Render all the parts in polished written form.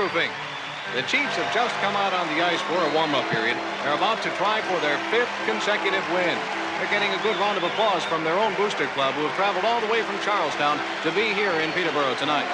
Roofing. The Chiefs have just come out on the ice for a warm-up period. They're about to try for their 5th consecutive win. They're getting a good round of applause from their own booster club, who have traveled all the way from Charlestown to be here in Peterborough tonight.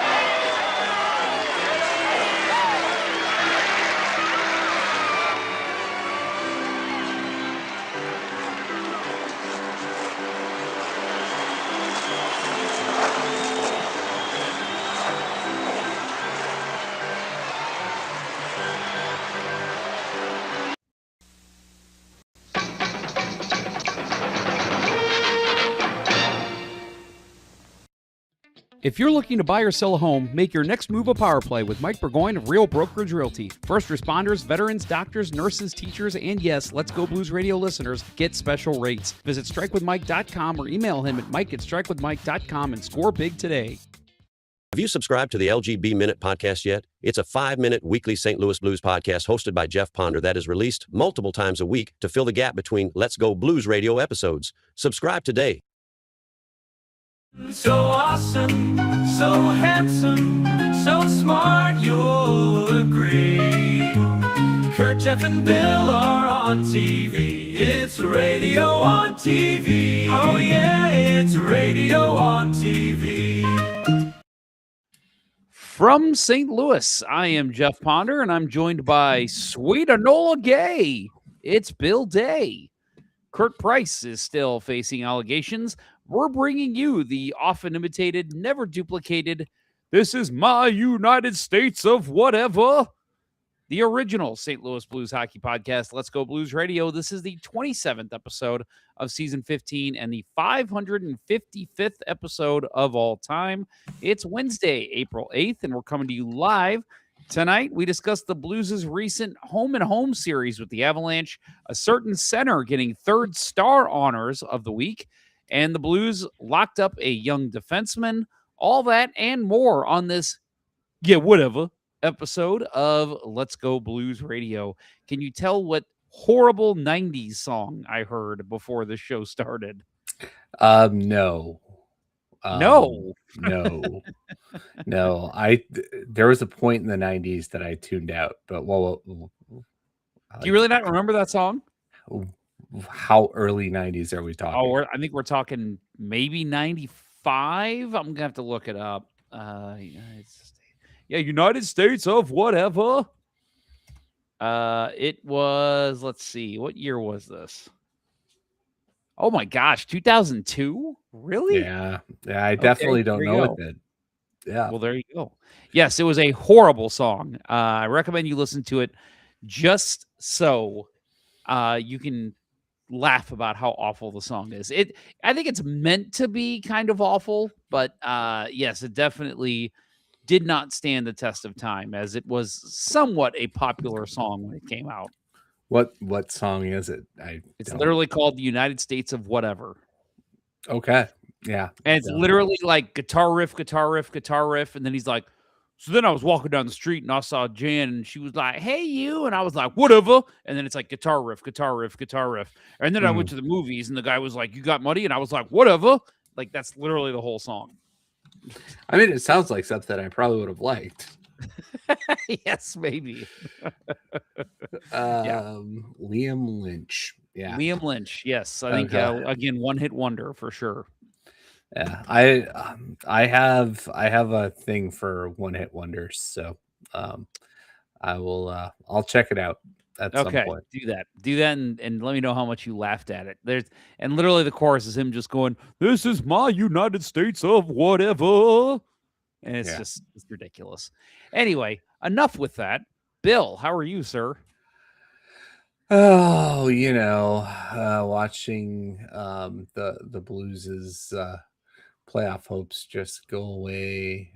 If you're looking to buy or sell a home, make your next move a power play with Mike Burgoyne of Real Brokerage Realty. First responders, veterans, doctors, nurses, teachers, and yes, Let's Go Blues Radio listeners get special rates. Visit strikewithmike.com or email him at mike@strikewithmike.com and score big today. Have you subscribed to the LGB Minute podcast yet? It's a 5-minute weekly St. Louis Blues podcast hosted by Jeff Ponder that is released multiple times a week to fill the gap between Let's Go Blues Radio episodes. Subscribe today. So awesome, so handsome, so smart, you'll agree. Kurt, Jeff, and Bill are on TV. It's radio on TV. Oh yeah, it's radio on TV. From St. Louis, I am Jeff Ponder, and I'm joined by Sweet Enola Gay. It's Bill Day. Kurt Price is still facing allegations. We're bringing you the often imitated, never duplicated, "This is my United States of whatever," the original St. Louis Blues hockey podcast, Let's Go Blues Radio. This is the 27th episode of season 15 and the 555th episode of all time. It's Wednesday, April 8th, and we're coming to you live. Tonight, we discuss the Blues' recent home-and-home series with the Avalanche, a certain center getting third star honors of the week, and the Blues locked up a young defenseman. All that and more on this, whatever, episode of Let's Go Blues Radio. Can you tell what horrible 90s song I heard before the show started? No. No. No. No. There was a point in the 90s that I tuned out, but Do you really not remember that song? How early 90s are we talking? Oh, I think we're talking maybe 95. I'm gonna have to look it up. United States of whatever. It was, let's see, what year was this? Oh my gosh, 2002? Really? Yeah, I definitely don't know it then. Yeah. Well, there you go. Yes, it was a horrible song. I recommend you listen to it just so you can laugh about how awful the song is. I think it's meant to be kind of awful, but yes, it definitely did not stand the test of time, as it was somewhat a popular song when it came out. What song is it? It's literally called "The United States of Whatever." Okay. Yeah. And it's literally like guitar riff, guitar riff, guitar riff, and then he's like, so then I was walking down the street and I saw Jan and she was like, "Hey, you," and I was like, "Whatever." And then it's like guitar riff, guitar riff, guitar riff. And then I went to the movies and the guy was like, "You got money?" And I was like, "Whatever." Like, that's literally the whole song. I mean, it sounds like something I probably would have liked. Yes, maybe. Liam Lynch. Yeah. Liam Lynch. Yes. I think, again, one-hit wonder for sure. Yeah. I have a thing for one-hit wonders. So I'll check it out at some point. Do that and let me know how much you laughed at it. And literally the chorus is him just going, "This is my United States of whatever." And it's just ridiculous. Anyway, enough with that. Bill, how are you, sir? Oh, watching the Blues' playoff hopes just go away.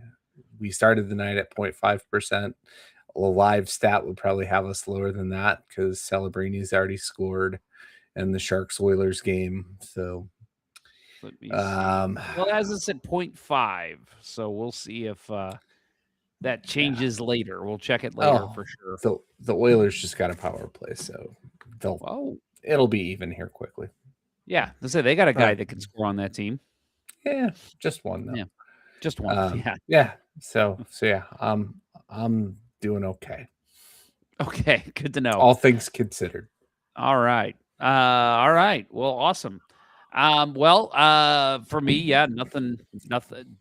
We started the night at 0.5%. A live stat would probably have us lower than that because Celebrini's already scored in the Sharks-Oilers game. So, well, as it's at 0.5, so we'll see if that changes later. We'll check it later for sure. So the Oilers just got a power play, so it'll be even here quickly. Yeah, let's say they got a guy that can score on that team. Yeah, just one though. Yeah, just one. Yeah. So yeah, I'm doing okay. Okay, good to know. All things considered. All right. All right. Well, awesome. For me, yeah, nothing.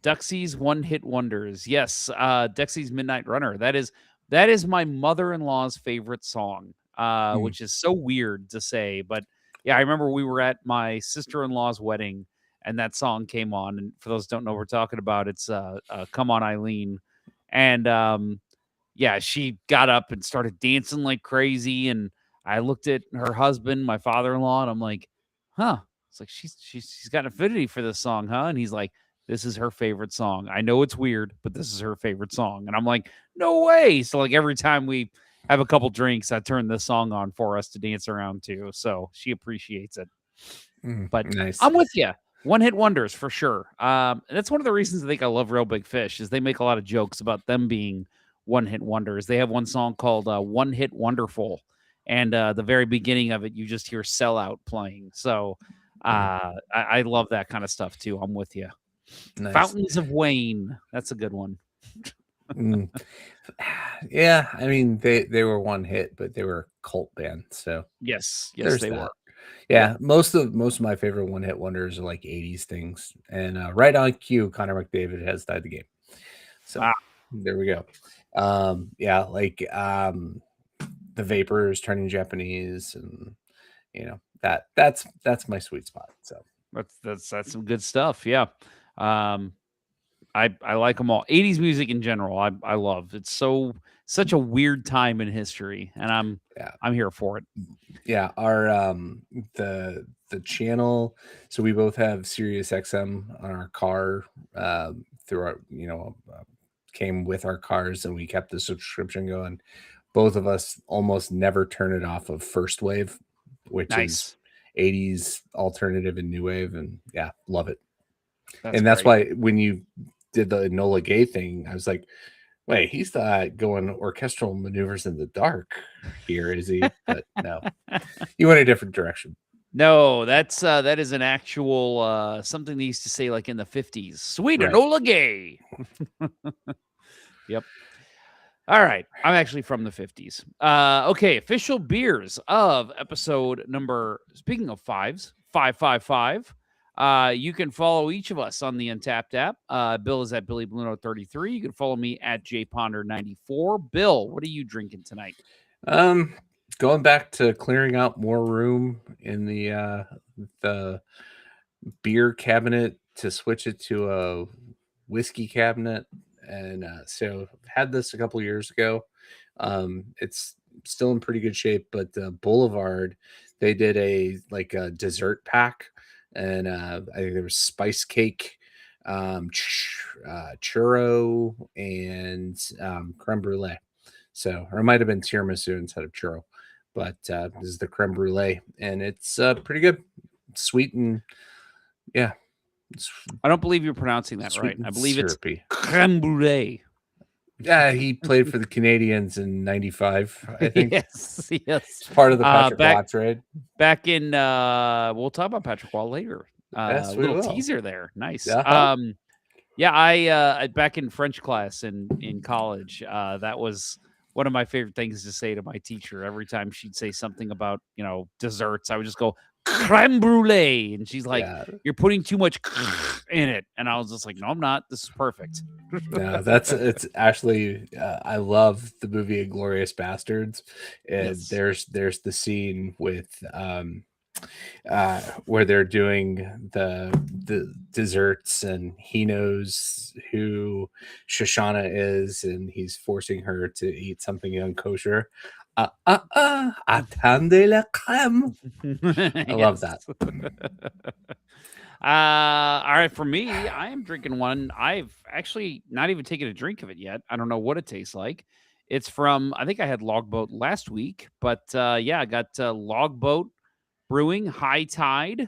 Duxie's One Hit Wonders. Yes, Duxie's Midnight Runner. That is my mother-in-law's favorite song. Which is so weird to say, but yeah, I remember we were at my sister-in-law's wedding, and that song came on. And for those who don't know what we're talking about, it's "Come On, Eileen," and yeah, she got up and started dancing like crazy, and I looked at her husband, my father-in-law, and I'm like, huh. It's like she's got an affinity for this song, huh? And he's like, this is her favorite song. I know it's weird, but this is her favorite song. And I'm like, no way. So like every time we have a couple drinks, I turn this song on for us to dance around to. So she appreciates it. But Nice. I'm with you. One hit wonders for sure. And that's one of the reasons I think I love Real Big Fish is they make a lot of jokes about them being one hit wonders. They have one song called One Hit Wonderful. And the very beginning of it, you just hear Sellout playing. So I love that kind of stuff too. I'm with you. Nice. Fountains of Wayne. That's a good one. Yeah, I mean they were one hit, but they were a cult band. So Yes, there's they that. were. Yeah, most of my favorite one hit wonders are like 80s things. And right on cue, Connor McDavid has died the game. So there we go. Yeah, like the Vapors turning Japanese, and you know that's my sweet spot. So That's some good stuff. Yeah. I like them all. 80s music in general, I love. It's such a weird time in history, and I'm here for it. Yeah, our the channel. So we both have Sirius XM on our car through our came with our cars, and we kept the subscription going. Both of us almost never turn it off of First Wave, which is 80s alternative and new wave, and yeah, love it. That's why when you did the Enola Gay thing, I was like, wait, he's not going orchestral maneuvers in the dark here, is he? But no, you went a different direction. No, that is an actual something they used to say like in the 50s. Sweet Enola Gay. Yep. All right. I'm actually from the 50s. Okay. Official beers of episode number, speaking of fives, 555. You can follow each of us on the Untapped app. Bill is at Billy Bluno 33. You can follow me at JPonder 94. Bill, what are you drinking tonight? Going back to clearing out more room in the beer cabinet to switch it to a whiskey cabinet. And so I've had this a couple years ago. It's still in pretty good shape, but Boulevard, they did a dessert pack, and I think there was spice cake, churro, and creme brulee. So, or it might have been tiramisu instead of churro, but this is the creme brulee, and it's pretty good, sweet, and yeah. I don't believe you're pronouncing that right. I believe syrupy. It's creme brulee. Yeah, he played for the Canadians in '95, I think. Yes. It's part of the Patrick Waugh trade. Back in, we'll talk about Patrick Waugh later. Yes, we little will. teaser there. Nice. Uh-huh. Yeah, I back in French class in college, that was one of my favorite things to say to my teacher. Every time she'd say something about, desserts, I would just go, creme brulee. And she's like, you're putting too much in it. And I was just like, no, I'm not. This is perfect. No, it's actually, I love the movie Inglourious Bastards. And there's the scene with, where they're doing the desserts, and he knows who Shoshana is, and he's forcing her to eat something unkosher. Attendez la crème. I love that. All right, for me, I am drinking one. I've actually not even taken a drink of it yet. I don't know what it tastes like. It's from, I think I had Logboat last week, but I got Logboat Brewing High Tide.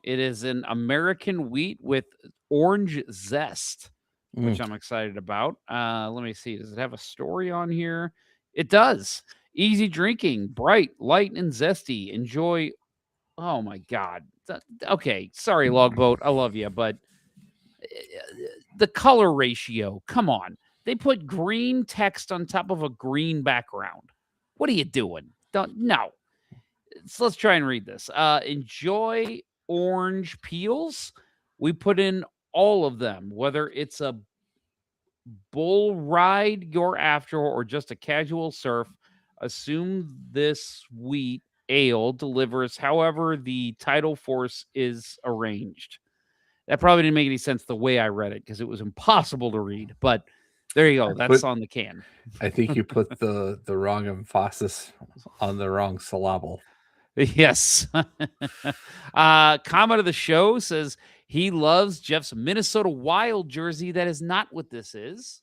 It is an American wheat with orange zest, which I'm excited about. Let me see. Does it have a story on here? It does. Easy drinking, bright, light, and zesty. Enjoy. Oh my God. Okay. Sorry, Logboat. I love you, but the color ratio. Come on. They put green text on top of a green background. What are you doing? No. So let's try and read this. Enjoy orange peels. We put in all of them, whether it's a bull ride you're after or just a casual surf. Assume this wheat ale delivers however the tidal force is arranged. That probably didn't make any sense the way I read it because it was impossible to read. But there you go. That's on the can. I think you put the wrong emphasis on the wrong syllable. Yes. Comment of the show says he loves Jeff's Minnesota Wild jersey. That is not what this is.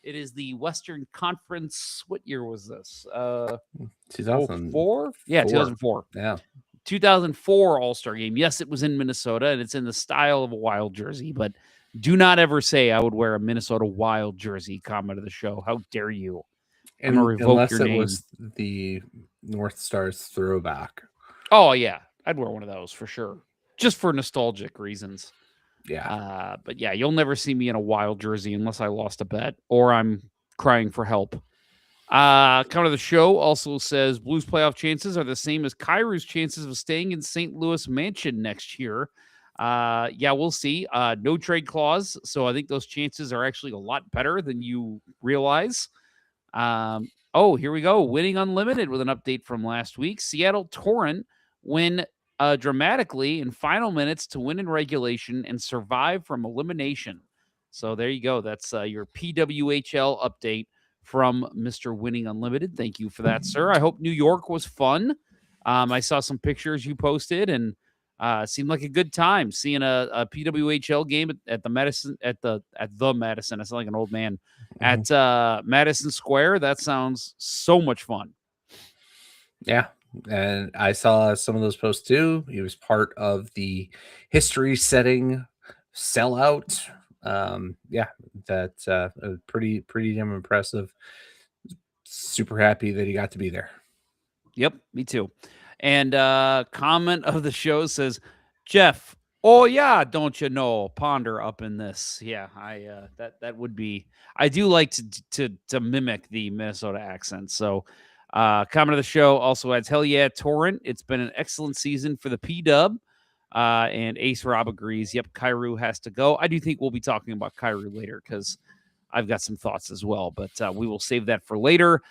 It is the Western Conference. What year was this? 2004? Yeah, 2004. Yeah. 2004 All-Star game. Yes, it was in Minnesota, and it's in the style of a Wild jersey, but do not ever say I would wear a Minnesota Wild jersey. Comment of the show. How dare you? I'm going to revoke unless your it name. was the North Stars throwback. Oh, yeah. I'd wear one of those for sure. Just for nostalgic reasons. Yeah. But yeah, you'll never see me in a Wild jersey unless I lost a bet or I'm crying for help. Kind of the show also says Blues playoff chances are the same as Kairu's chances of staying in St. Louis Mansion next year. Yeah, we'll see. No trade clause. So I think those chances are actually a lot better than you realize. Oh, here we go. Winning Unlimited with an update from last week. Seattle Torrent win dramatically in final minutes to win in regulation and survive from elimination. So there you go. That's your PWHL update from Mr. Winning Unlimited. Thank you for that, sir. I hope New York was fun. I saw some pictures you posted and seemed like a good time seeing a PWHL game at the Madison at the Madison. I sound like an old man at Madison Square. That sounds so much fun. Yeah. And I saw some of those posts too. He was part of the history setting sellout. Yeah, that's pretty damn impressive. Super happy that he got to be there. Yep, me too. And comment of the show says, Jeff, oh yeah, don't you know, Ponder up in this. Yeah, I that would be. I do like to mimic the Minnesota accent. So comment of the show also adds, hell yeah, Torrent. It's been an excellent season for the P-Dub. And Ace Rob agrees. Yep, Kairu has to go. I do think we'll be talking about Kairu later because I've got some thoughts as well, but we will save that for later.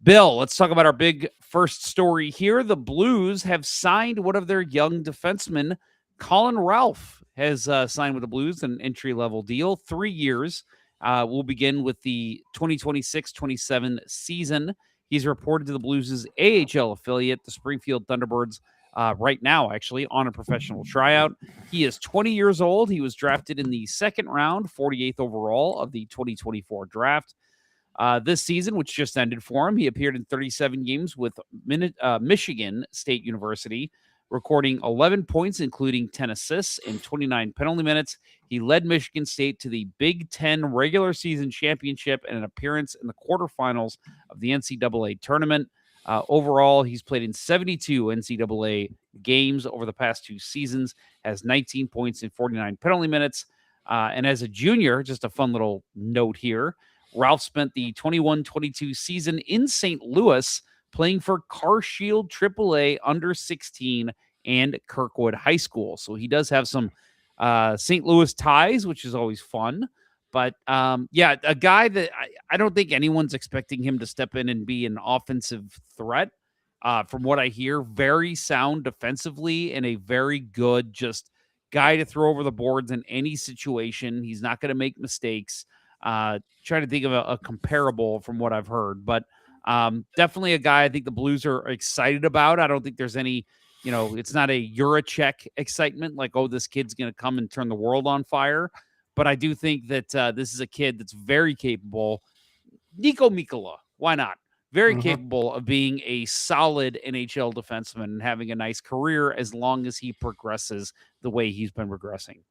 Bill, let's talk about our big first story here. The Blues have signed one of their young defensemen. Colin Ralph has signed with the Blues an entry-level deal, 3 years. We'll begin with the 2026-27 season. He's reported to the Blues' AHL affiliate, the Springfield Thunderbirds, right now, actually, on a professional tryout. He is 20 years old. He was drafted in the second round, 48th overall of the 2024 draft. This season, which just ended for him, he appeared in 37 games with Michigan State University, recording 11 points, including 10 assists and 29 penalty minutes. He led Michigan State to the Big Ten regular season championship and an appearance in the quarterfinals of the NCAA tournament. Overall, he's played in 72 NCAA games over the past 2 seasons, has 19 points and 49 penalty minutes. And as a junior, just a fun little note here, Ralph spent the 21-22 season in St. Louis playing for CarShield AAA under 16 and Kirkwood High School. So he does have some St. Louis ties, which is always fun. But yeah, a guy that I don't think anyone's expecting him to step in and be an offensive threat. From what I hear, very sound defensively and a very good just guy to throw over the boards in any situation. He's not going to make mistakes. Trying to think of a comparable from what I've heard, but definitely a guy I think the Blues are excited about. I don't think there's any, it's not a Juracek excitement like, oh, this kid's going to come and turn the world on fire. But I do think that this is a kid that's very capable. Nico Mikkola, why not? Very capable of being a solid NHL defenseman and having a nice career as long as he progresses the way he's been progressing.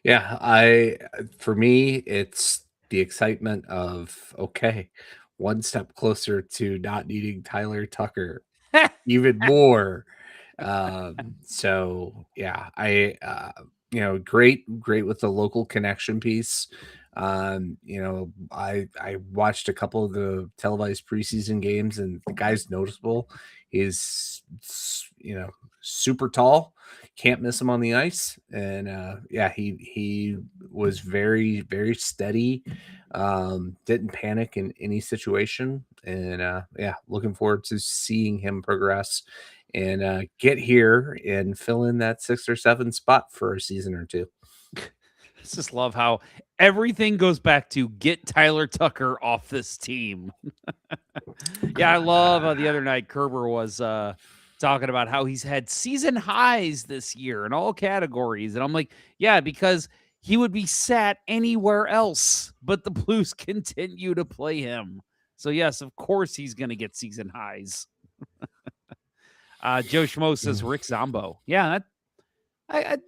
Yeah, for me, it's the excitement of, okay, one step closer to not needing Tyler Tucker even more. So yeah, great with the local connection piece. I watched a couple of the televised preseason games, and the guy's noticeable. He's super tall, can't miss him on the ice, and he was very, very steady. Didn't panic in any situation, and looking forward to seeing him progress and get here and fill in that 6 or 7 spot for a season or two. I just love how everything goes back to get Tyler Tucker off this team. Yeah, I love how the other night Kerber was talking about how he's had season highs this year in all categories. And I'm like, yeah, because he would be sat anywhere else, but the Blues continue to play him. So, yes, of course he's going to get season highs. Joe Schmo says Rick Zombo. Yeah, I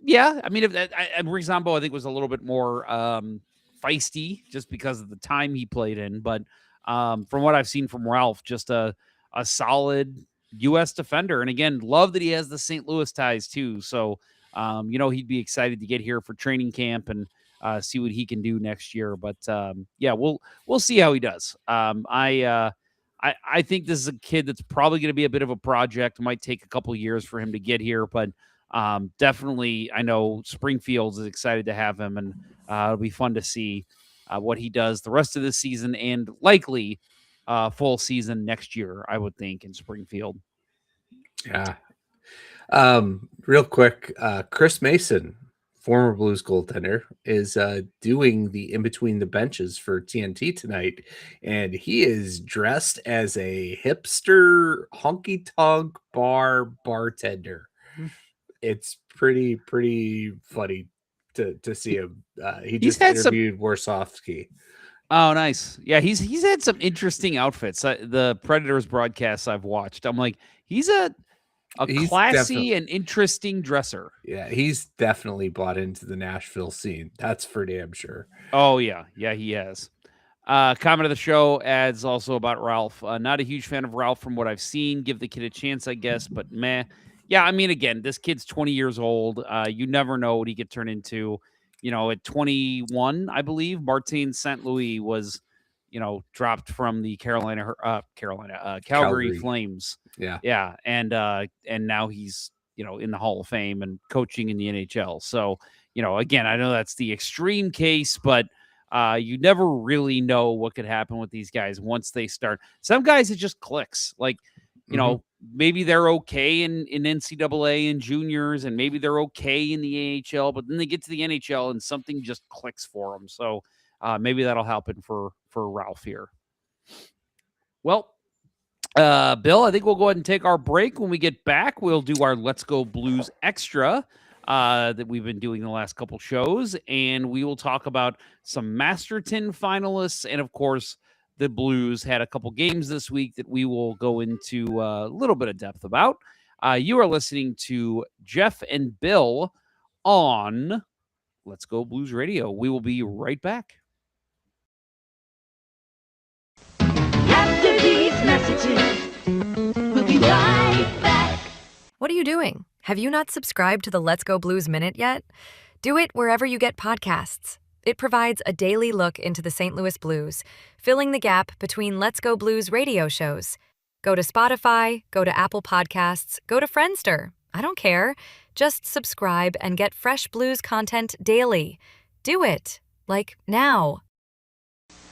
mean, Rick Zombo, I think, was a little bit more feisty just because of the time he played in. But from what I've seen from Ralph, just a solid U.S. defender. And again, love that he has the St. Louis ties too. So, he'd be excited to get here for training camp and see what he can do next year. But we'll see how he does. I think this is a kid that's probably going to be a bit of a project. It might take a couple years for him to get here, but definitely, I know Springfield is excited to have him, and it'll be fun to see what he does the rest of the season and likely full season next year, I would think, in Springfield. Yeah. Real quick, Chris Mason, former Blues goaltender, is doing the in between the benches for TNT tonight, and he is dressed as a hipster honky tonk bartender. It's pretty funny to see him. He just interviewed Warsofsky. Oh, nice. Yeah, he's had some interesting outfits. The Predators broadcasts I've watched, I'm like, he's classy and interesting dresser. Yeah, he's definitely bought into the Nashville scene. That's for damn sure. Oh, yeah. Yeah, he has. Comment of the show adds also about Ralph. Not a huge fan of Ralph from what I've seen. Give the kid a chance, I guess, but meh. Yeah, I mean, again, this kid's 20 years old. You never know what he could turn into. At 21, I believe, Martin St. Louis was, dropped from the Calgary Flames. Yeah. Yeah. And now he's, in the Hall of Fame and coaching in the NHL. So, again, I know that's the extreme case, but you never really know what could happen with these guys once they start. Some guys, it just clicks. Like, maybe they're okay in NCAA and juniors, and maybe they're okay in the AHL, but then they get to the NHL and something just clicks for them. So maybe that'll happen for Ralph here. Well, Bill, I think we'll go ahead and take our break. When we get back, we'll do our Let's Go Blues Extra that we've been doing the last couple shows, and we will talk about some Masterton finalists, and of course, the Blues had a couple games this week that we will go into a little bit of depth about. You are listening to Jeff and Bill on Let's Go Blues Radio. We will be right back. After these messages, we'll be right back. What are you doing? Have you not subscribed to the Let's Go Blues Minute yet? Do it wherever you get podcasts. It provides a daily look into the St. Louis Blues, filling the gap between Let's Go Blues radio shows. Go to Spotify, go to Apple Podcasts, go to Friendster. I don't care. Just subscribe and get fresh blues content daily. Do it. Like now.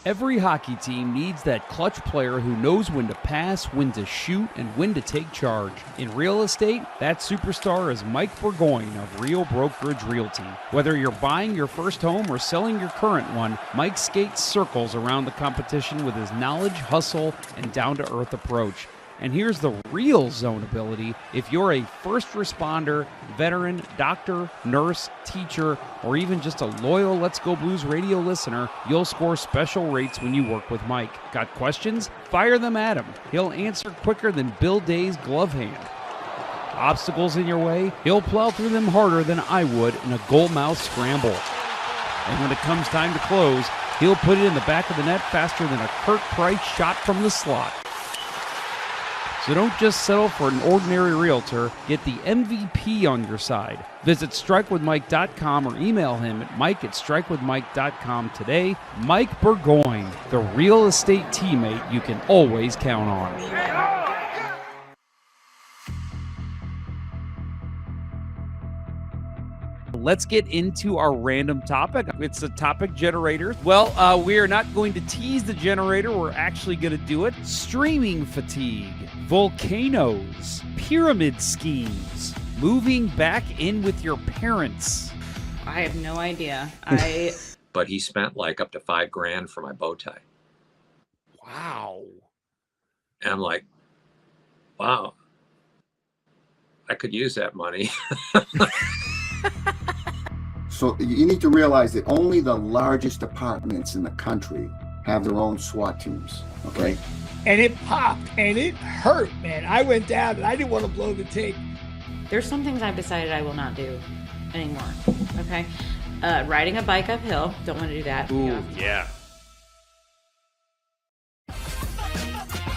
Every hockey team needs that clutch player who knows when to pass, when to shoot, and when to take charge. In real estate, that superstar is Mike Burgoyne of Real Brokerage Realty. Whether you're buying your first home or selling your current one, Mike skates circles around the competition with his knowledge, hustle, and down-to-earth approach. And here's the real zone ability. If you're a first responder, veteran, doctor, nurse, teacher, or even just a loyal Let's Go Blues radio listener, you'll score special rates when you work with Mike. Got questions? Fire them at him. He'll answer quicker than Bill Day's glove hand. Obstacles in your way? He'll plow through them harder than I would in a goal-mouth scramble. And when it comes time to close, he'll put it in the back of the net faster than a Kurt Price shot from the slot. So don't just settle for an ordinary realtor. Get the MVP on your side. Visit strikewithmike.com or email him at mike@strikewithmike.com today. Mike Burgoyne, the real estate teammate you can always count on. Let's get into our random topic. It's a topic generator. Well, we are not going to tease the generator. We're actually going to do it. Streaming fatigue, volcanoes, pyramid schemes, moving back in with your parents. I have no idea. But he spent like up to $5,000 for my bow tie. Wow. And I'm like, wow, I could use that money. So you need to realize that only the largest departments in the country have their own SWAT teams, okay? And it popped and it hurt, man. I went down and I didn't want to blow the tape. There's some things I've decided I will not do anymore, okay? Riding a bike uphill, don't want to do that. Ooh, yeah.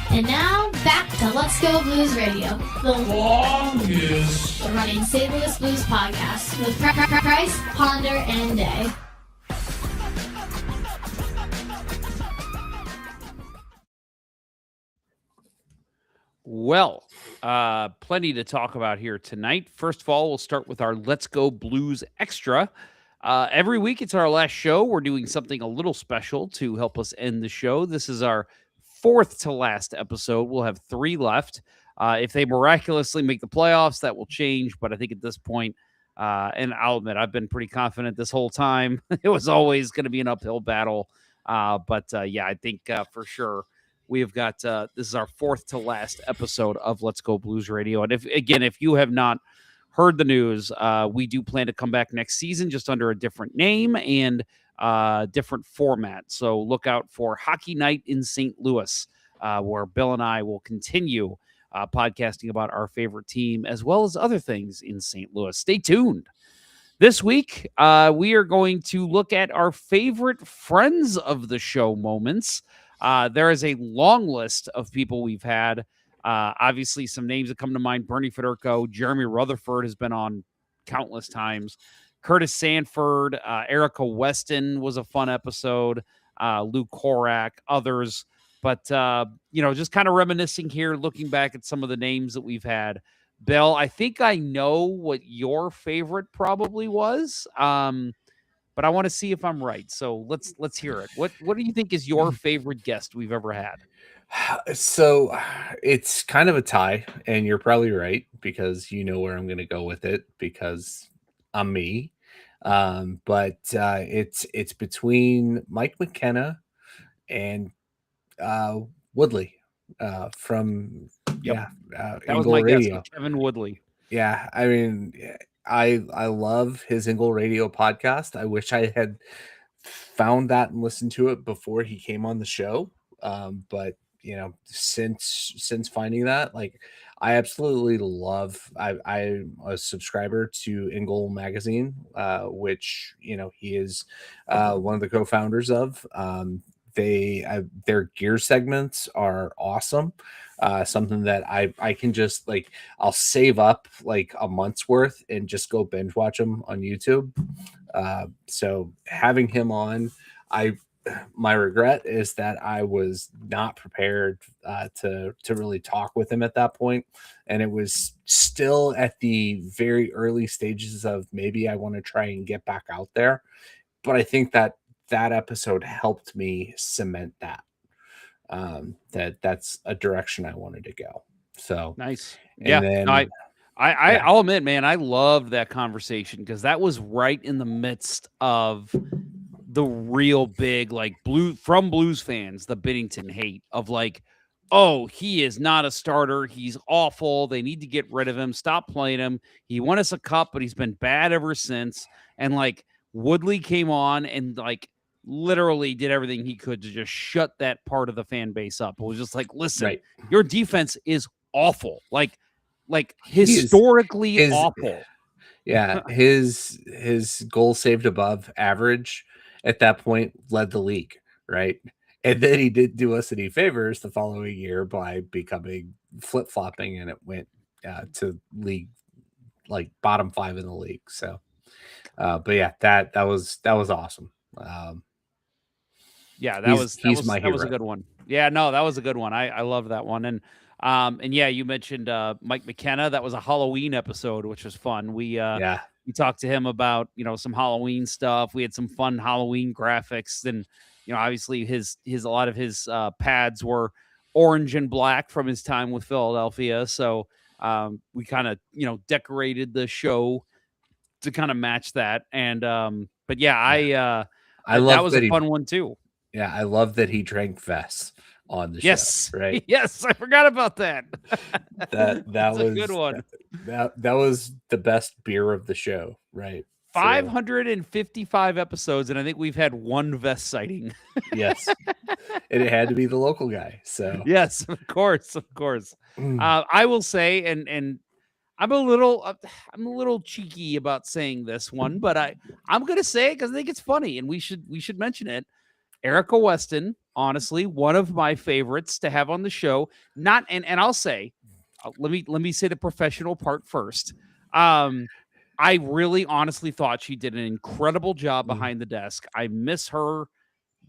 And now, back to Let's Go Blues Radio, the longest running St. Louis Blues podcast with Price, Ponder, and Day. Well, plenty to talk about here tonight. First of all, we'll start with our Let's Go Blues Extra. Every week, it's our last show. We're doing something a little special to help us end the show. This is our fourth to last episode. We'll have 3 left. If they miraculously make the playoffs, that will change. But I think at this point, and I'll admit, I've been pretty confident this whole time. It was always going to be an uphill battle. But I think for sure we have got, this is our fourth to last episode of Let's Go Blues Radio. And if you have not heard the news, we do plan to come back next season just under a different name and different format. So look out for Hockey Night in St. Louis, where Bill and I will continue podcasting about our favorite team as well as other things in St. Louis. Stay tuned. This week, we are going to look at our favorite friends of the show moments. There is a long list of people we've had. Obviously, some names that come to mind: Bernie Federko, Jeremy Rutherford has been on countless times. Curtis Sanford, Erica Weston was a fun episode. Lou Korak, others. But, just kind of reminiscing here, looking back at some of the names that we've had. Bill, I think I know what your favorite probably was, but I want to see if I'm right. So let's hear it. What do you think is your favorite guest we've ever had? So it's kind of a tie, and you're probably right because you know where I'm going to go with it because I'm me. But it's between Mike McKenna and Woodley from that was Ingle my Radio. guess, Kevin Woodley. Yeah, I mean, I love his Ingle Radio podcast. I wish I had found that and listened to it before he came on the show. But since finding that, like, I absolutely love. I'm a subscriber to Ingle Magazine, which he is one of the co-founders of. Their gear segments are awesome. Something that I can just I'll save up like a month's worth and just go binge watch them on YouTube. So having him on, my regret is that I was not prepared to really talk with him at that point, and it was still at the very early stages of maybe I want to try and get back out there. But I think that episode helped me cement that that's a direction I wanted to go. So nice. And then, I'll admit, man, I loved that conversation because that was right in the midst of the real big Blues fans, the Binnington hate of oh, he is not a starter. He's awful. They need to get rid of him. Stop playing him. He won us a cup, but he's been bad ever since. And Woodley came on and literally did everything he could to just shut that part of the fan base up. It was just listen, right, your defense is awful. Historically awful. Yeah. His goal saved above average at that point led the league. Right. And then he didn't do us any favors the following year by becoming flip-flopping, and it went to league, like bottom 5 in the league. So, but yeah, that was awesome. Yeah, that was my that was a hero. good one. Yeah, no, that was a good one. I love that one. And yeah, you mentioned Mike McKenna. That was a Halloween episode, which was fun. We talked to him about, some Halloween stuff. We had some fun Halloween graphics, and obviously his a lot of his pads were orange and black from his time with Philadelphia. So we kind of decorated the show to kind of match that. And but yeah, I love that was a fun one too. Yeah, I love that he drank Vess on the Yes, show. Right? Yes, I forgot about that. That That's was a good one. That was the best beer of the show, right? 555 episodes, and I think we've had one Vest sighting. Yes, and it had to be the local guy. So yes, of course. I will say, and I'm a little cheeky about saying this one, but I'm gonna say it because I think it's funny, and we should mention it. Erica Weston, honestly, one of my favorites to have on the show. Not and I'll say, let me say the professional part first. I really honestly thought she did an incredible job behind the desk. I miss her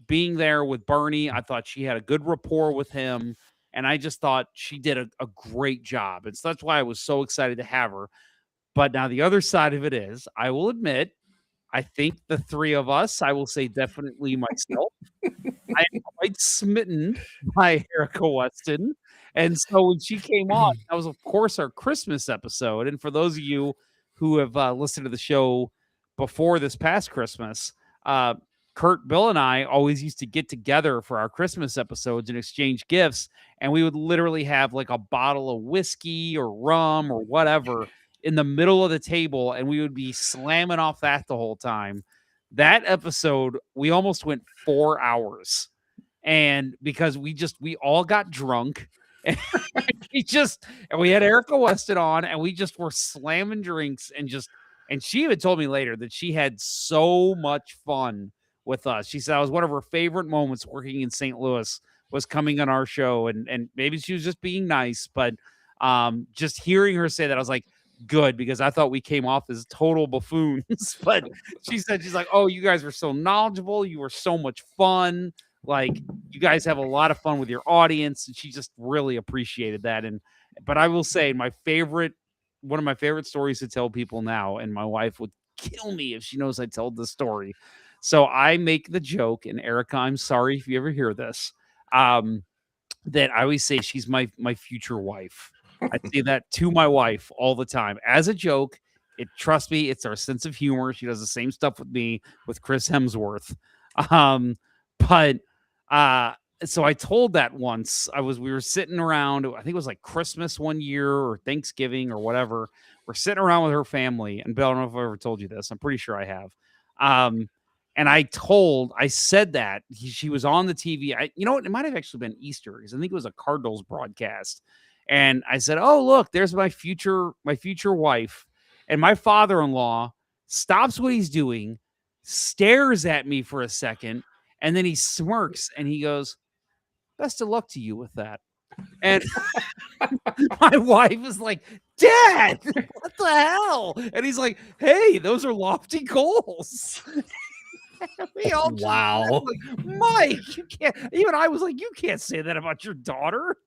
being there with Bernie. I thought she had a good rapport with him, and I just thought she did a great job. And so that's why I was so excited to have her. But now the other side of it is, I will admit, I think the three of us, I will say definitely myself, I am quite smitten by Erica Weston. And so when she came on, that was, of course, our Christmas episode. And for those of you who have listened to the show before this past Christmas, Kurt, Bill, and I always used to get together for our Christmas episodes and exchange gifts. And we would literally have like a bottle of whiskey or rum or whatever in the middle of the table, and we would be slamming off that the whole time. That episode, we almost went 4 hours. And because we all got drunk, and we had Erica Weston on, and we just were slamming drinks and she even told me later that she had so much fun with us. She said that was one of her favorite moments working in St. Louis, was coming on our show, and maybe she was just being nice, but just hearing her say that, I was like, good, because I thought we came off as total buffoons. But she said, she's like, oh, you guys were so knowledgeable, you were so much fun, like you guys have a lot of fun with your audience, and she just really appreciated that. But I will say, one of my favorite stories to tell people now, and my wife would kill me if she knows I told this story, so I make the joke, and Erica, I'm sorry if you ever hear this, that I always say she's my future wife. I say that to my wife all the time as a joke. Trust me, it's our sense of humor. She does the same stuff with me, with Chris Hemsworth. So I told that once. We were sitting around, I think it was like Christmas one year or Thanksgiving or whatever. We're sitting around with her family, and Bill, I don't know if I ever told you this. I'm pretty sure I have. And I said that she was on the TV. You know what? It might have actually been Easter, because I think it was a Cardinals broadcast. And I said, oh, look, there's my future wife. And my father-in-law stops what he's doing, stares at me for a second, and then he smirks and he goes, best of luck to you with that. And my wife is like, Dad, what the hell? And he's like, hey, those are lofty goals. We all wow. Like, Mike, you can't. Even I was like, you can't say that about your daughter.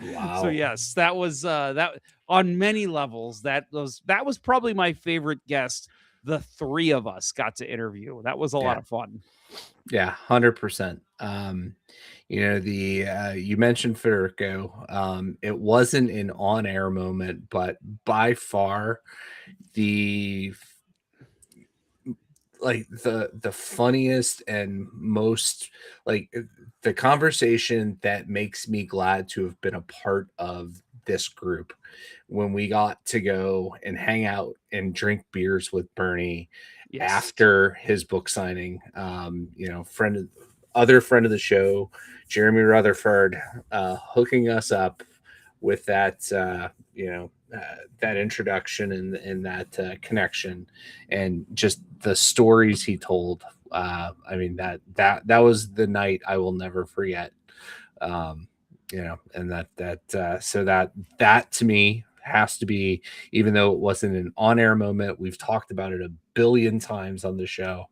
Wow. So yes, that was that on many levels. That was probably my favorite guest the three of us got to interview. That was a lot of fun. Yeah, 100%. You mentioned Federico. It wasn't an on-air moment, but by far the funniest and most the conversation that makes me glad to have been a part of this group, when we got to go and hang out and drink beers with Bernie after his book signing. Other friend of the show, Jeremy Rutherford, hooking us up with that that introduction and that connection, and just the stories he told I mean, that was the night I will never forget. You know, and that to me has to be, even though it wasn't an on-air moment, we've talked about it a billion times on the show.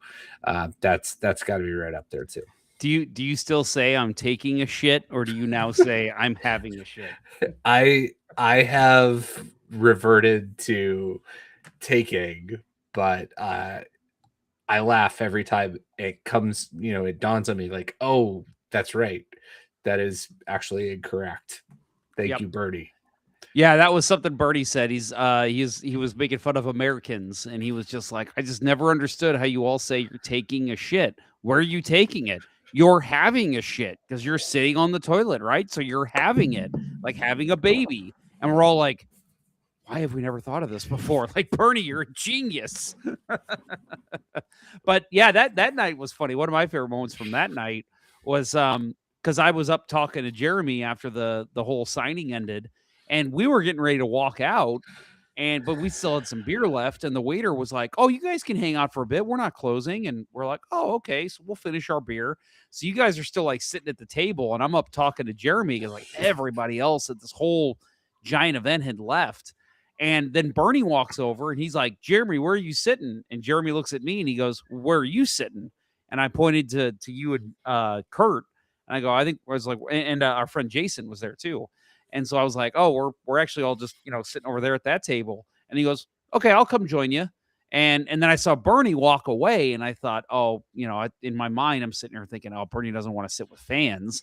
That's got to be right up there too. Do you still say I'm taking a shit, or do you now say I'm having a shit? I have reverted to taking, but I laugh every time it comes, you know, it dawns on me like, oh, that's right. That is actually incorrect. Thank you, Bernie. Yeah, that was something Bernie said. He was making fun of Americans, and he was just like, I just never understood how you all say you're taking a shit. Where are you taking it? You're having a shit because you're sitting on the toilet, right? So you're having it, like having a baby. And we're all like, why have we never thought of this before? Like, Bernie, you're a genius. But yeah, that night was funny. One of my favorite moments from that night was because I was up talking to Jeremy after the whole signing ended, and we were getting ready to walk out, but we still had some beer left, and the waiter was like, "Oh, you guys can hang out for a bit. We're not closing." And we're like, "Oh, okay." So we'll finish our beer. So you guys are still like sitting at the table, and I'm up talking to Jeremy because like everybody else at this whole giant event had left. And then Bernie walks over and he's like, "Jeremy, where are you sitting?" And Jeremy looks at me and he goes, "Where are you sitting?" And I pointed to you and Kurt. And I go, I think I was like, and our friend Jason was there too. And so I was like, "Oh, we're actually all just, you know, sitting over there at that table." And he goes, "Okay, I'll come join you." And then I saw Bernie walk away, and I thought, oh, you know, in my mind, I'm sitting here thinking, oh, Bernie doesn't want to sit with fans.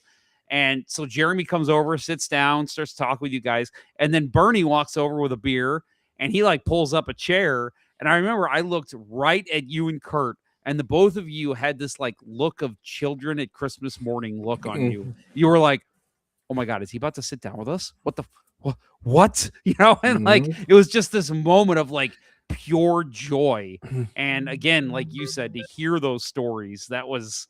And so Jeremy comes over, sits down, starts talking with you guys. And then Bernie walks over with a beer, and he like pulls up a chair. And I remember I looked right at you and Kurt, and the both of you had this like look of children at Christmas morning look on you. You were like, oh my God, is he about to sit down with us? What? You know, and like, it was just this moment of like pure joy. And again, like you said, to hear those stories, that was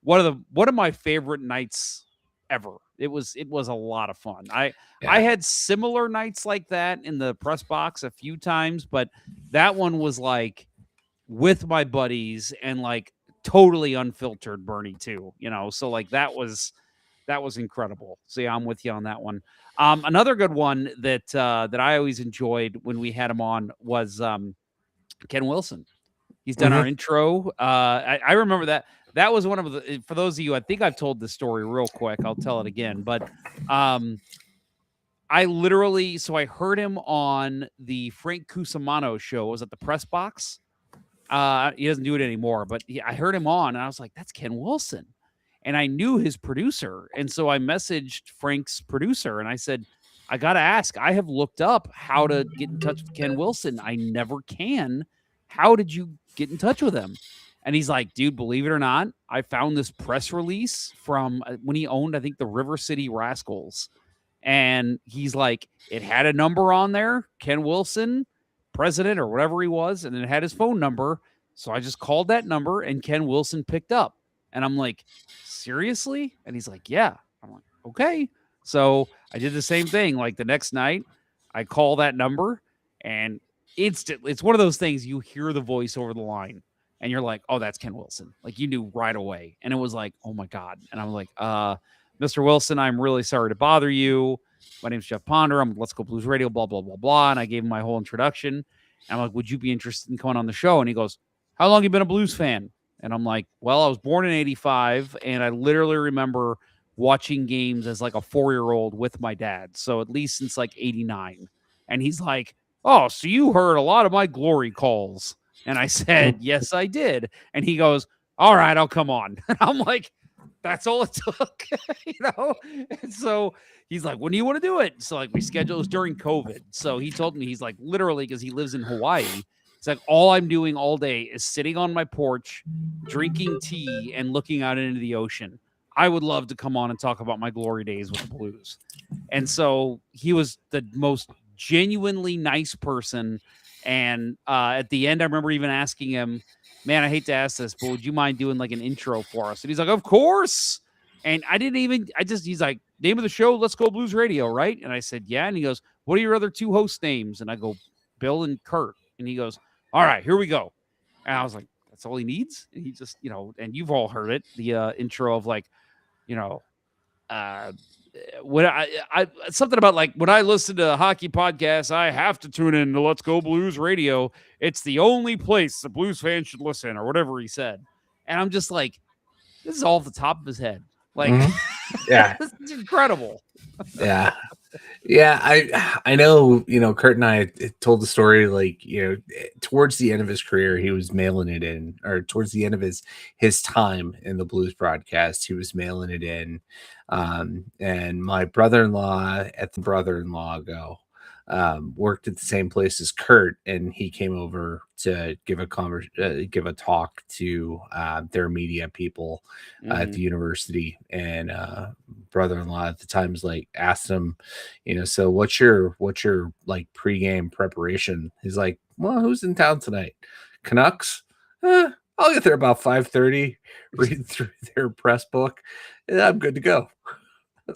one of my favorite nights ever. It was a lot of fun. I had similar nights like that in the press box a few times, but that one was like with my buddies and like totally unfiltered Bernie too, you know? So like that was incredible. So yeah, I'm with you on that one. Another good one that I always enjoyed when we had him on was Ken Wilson. He's done our intro. I remember that. That was one of the, for those of you, I think I've told this story real quick. I'll tell it again. But I literally, so I heard him on the Frank Cusimano show. It was at the press box. He doesn't do it anymore, but I heard him on and I was like, that's Ken Wilson. And I knew his producer. And so I messaged Frank's producer and I said, I got to ask, I have looked up how to get in touch with Ken Wilson. I never can. How did you get in touch with him? And he's like, dude, believe it or not, I found this press release from when he owned, I think, the River City Rascals. And he's like, it had a number on there, Ken Wilson, president or whatever he was, and it had his phone number. So I just called that number and Ken Wilson picked up. And I'm like, seriously? And he's like, yeah. I'm like, okay. So I did the same thing. Like the next night, I call that number and instantly, it's one of those things you hear the voice over the line and you're like, oh, that's Ken Wilson. Like you knew right away. And it was like, oh my God. And I'm like, Mr. Wilson, I'm really sorry to bother you. My name's Jeff Ponder. I'm Let's Go Blues Radio, blah, blah, blah, blah. And I gave him my whole introduction. And I'm like, would you be interested in coming on the show? And he goes, how long have you been a blues fan? And I'm like, well, I was born in 85. And I literally remember watching games as like a 4-year-old with my dad. So at least since like 89. And he's like, oh, so you heard a lot of my glory calls. And I said, yes, I did. And he goes, all right, I'll come on. And I'm like, that's all it took, you know? And so he's like, when do you want to do it? So like we scheduled, it was during COVID. So he told me, he's like, literally, because he lives in Hawaii. It's like, all I'm doing all day is sitting on my porch, drinking tea and looking out into the ocean. I would love to come on and talk about my glory days with the Blues. And so he was the most genuinely nice person. And at the end, I remember even asking him, man, I hate to ask this, but would you mind doing like an intro for us? And he's like, of course. And he's like, name of the show, Let's Go Blues Radio, right? And I said, yeah. And he goes, what are your other two host names? And I go, Bill and Kurt. And he goes, all right, here we go. And I was like, That's all he needs. And he just, and you've all heard it, the intro of like, when I something about like when I listen to hockey podcasts, I have to tune in to Let's Go Blues Radio. It's the only place the Blues fans should listen, or whatever he said. And I'm just like, this is all off the top of his head. Like, yeah, it's incredible. Yeah. Yeah, I know, Kurt and I told the story like, towards the end of his career, he was mailing it in, or towards the end of his time in the Blues broadcast, he was mailing it in. And my brother-in-law at the brother-in-law go worked at the same place as Kurt, and he came over to give a talk to their media people at the university. And brother-in-law at the time was like, asked him, so what's your like pregame preparation? He's like, well, who's in town tonight? Canucks? I'll get there about 5:30, read through their press book, and I'm good to go.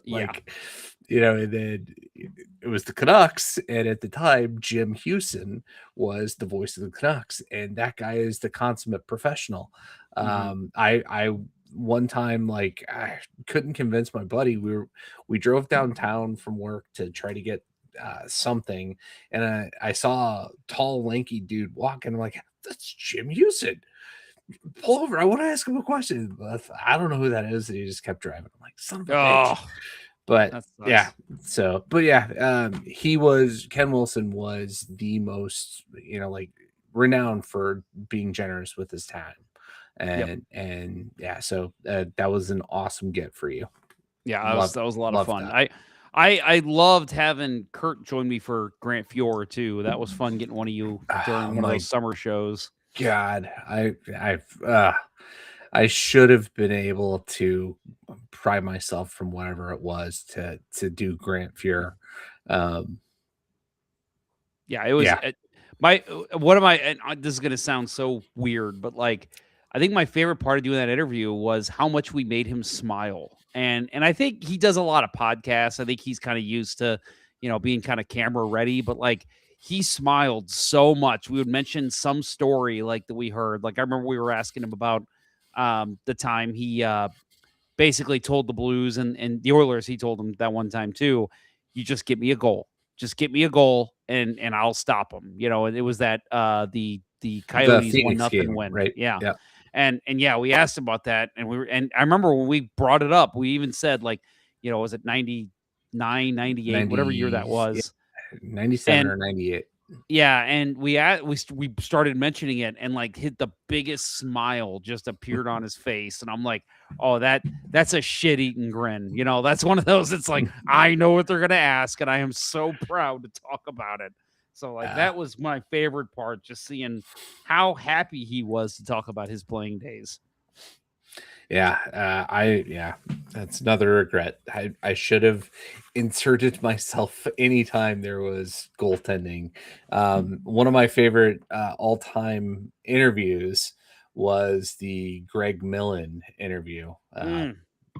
And then it was the Canucks, and at the time, Jim Hewson was the voice of the Canucks, and that guy is the consummate professional. I one time, like, I couldn't convince my buddy. We drove downtown from work to try to get something, and I saw a tall, lanky dude walking. I'm like, that's Jim Hewson. Pull over. I want to ask him a question. But I don't know who that is. And he just kept driving. I'm like, son of a bitch. But yeah, Ken Wilson was the most, renowned for being generous with his time. And so that was an awesome get for you. Yeah, that was a lot of fun. I loved having Kurt join me for Grant Fior too. That was fun getting one of you during one of those summer shows. God, I should have been able to pry myself from whatever it was to do Grant Fuhr. It was this is going to sound so weird, but like, I think my favorite part of doing that interview was how much we made him smile. And I think he does a lot of podcasts. I think he's kind of used to, being kind of camera ready, but like, he smiled so much. We would mention some story like that we heard. Like, I remember we were asking him about the time he basically told the Blues and the Oilers, he told them that one time too, you just get me a goal. Just get me a goal and I'll stop them. It was that the Coyotes 1-0 win. Right. Yeah. And we asked him about that. And I remember when we brought it up, we even said, like, was it 99, 98, whatever year that was. 97 or 98. Yeah, and we started mentioning it, and like hit the biggest smile just appeared on his face, and I'm like, oh, that's a shit-eating grin. That's one of those. It's like, I know what they're gonna ask, and I am so proud to talk about it. So like that was my favorite part, just seeing how happy he was to talk about his playing days. That's another regret. I should have inserted myself anytime there was goaltending. One of my favorite all-time interviews was the Greg Millen interview.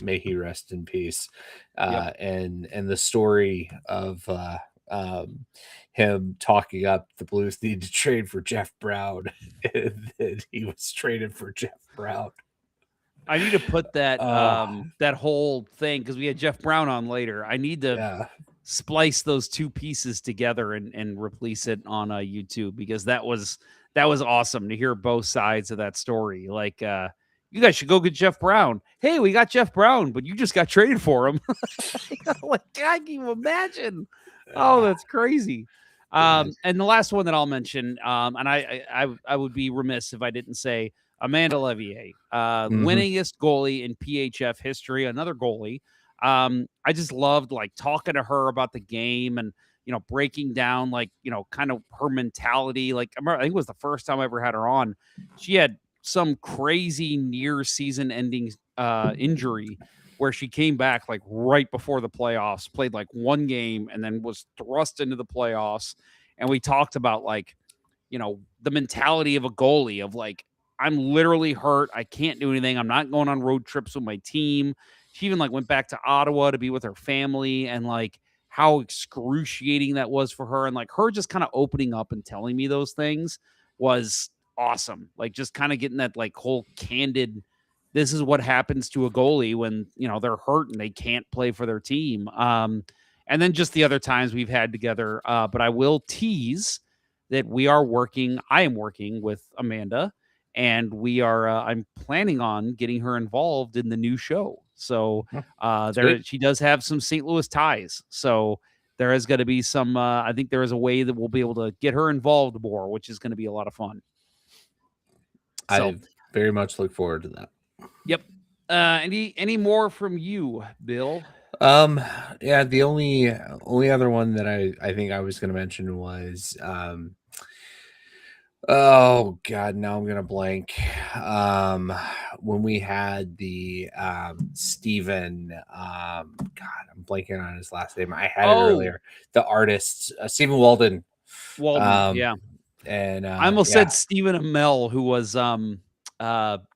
May he rest in peace. And the story of him talking up the Blues need to trade for Jeff Brown, and he was traded for Jeff Brown. I need to put that that whole thing, because we had Jeff Brown on later. I need to splice those two pieces together and release it on YouTube, because that was awesome to hear both sides of that story. Like, you guys should go get Jeff Brown. Hey, we got Jeff Brown, but you just got traded for him. Like, God, can you imagine? Oh, that's crazy. And the last one that I'll mention, and I would be remiss if I didn't say, Amanda Levier, winningest goalie in PHF history, another goalie. I just loved like talking to her about the game and, breaking down like, kind of her mentality. Like, I think it was the first time I ever had her on. She had some crazy near season ending injury where she came back like right before the playoffs, played like one game, and then was thrust into the playoffs. And we talked about like, the mentality of a goalie of like, I'm literally hurt. I can't do anything. I'm not going on road trips with my team. She even like went back to Ottawa to be with her family, and like how excruciating that was for her. And like her just kind of opening up and telling me those things was awesome. Like just kind of getting that like whole candid, this is what happens to a goalie when, they're hurt and they can't play for their team. And then just the other times we've had together. But I will tease that I am working with Amanda, and I'm planning on getting her involved in the new show. So she does have some St. Louis ties. So there is going to be some, I think there is a way that we'll be able to get her involved more, which is going to be a lot of fun. So, I very much look forward to that. Yep. Any more from you, Bill? Yeah, the only other one that I think I was going to mention was, oh God, now I'm gonna blank. When we had the Stephen, God, I'm blanking on his last name. I had it earlier. The artist, Stephen Walden. Yeah. And I almost said Stephen Amell, who was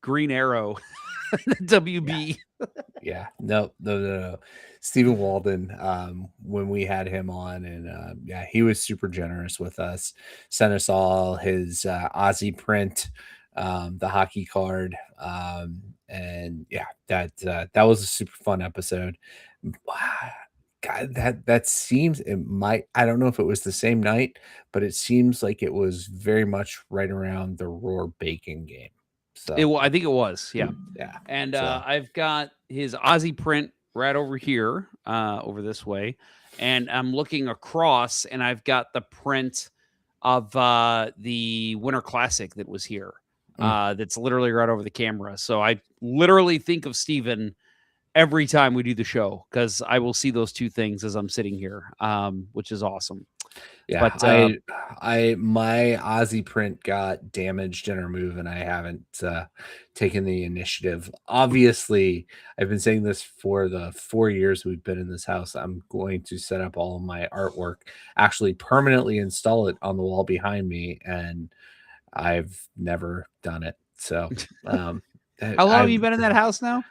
Green Arrow, WB. Yeah, no. Stephen Walden, when we had him on, and he was super generous with us, sent us all his Aussie print, the hockey card, and that was a super fun episode. God, that seems, I don't know if it was the same night, but it seems like it was very much right around the Roar Bacon game. So I think it was, yeah. And so. I've got his Aussie print right over here, over this way, and I'm looking across, and I've got the print of the Winter Classic that was here. That's literally right over the camera. So I literally think of Steven every time we do the show, because I will see those two things as I'm sitting here, which is awesome. Yeah, but my Aussie print got damaged in our move, and I haven't taken the initiative. Obviously, I've been saying this for the 4 years we've been in this house. I'm going to set up all of my artwork, actually permanently install it on the wall behind me, and I've never done it. So, how long have you been in that house now?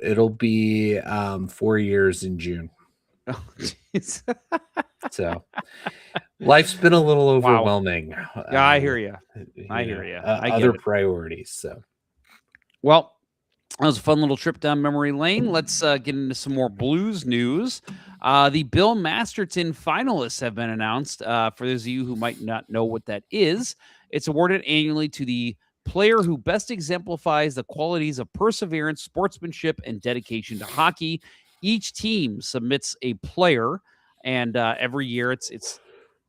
It'll be 4 years in June. Oh, jeez. So life's been a little overwhelming. Wow. Yeah, I hear you. I hear you. Other priorities. So, well, that was a fun little trip down memory lane. Let's get into some more Blues news. The Bill Masterton finalists have been announced. For those of you who might not know what that is, it's awarded annually to the player who best exemplifies the qualities of perseverance, sportsmanship, and dedication to hockey. Each team submits a player, and every year it's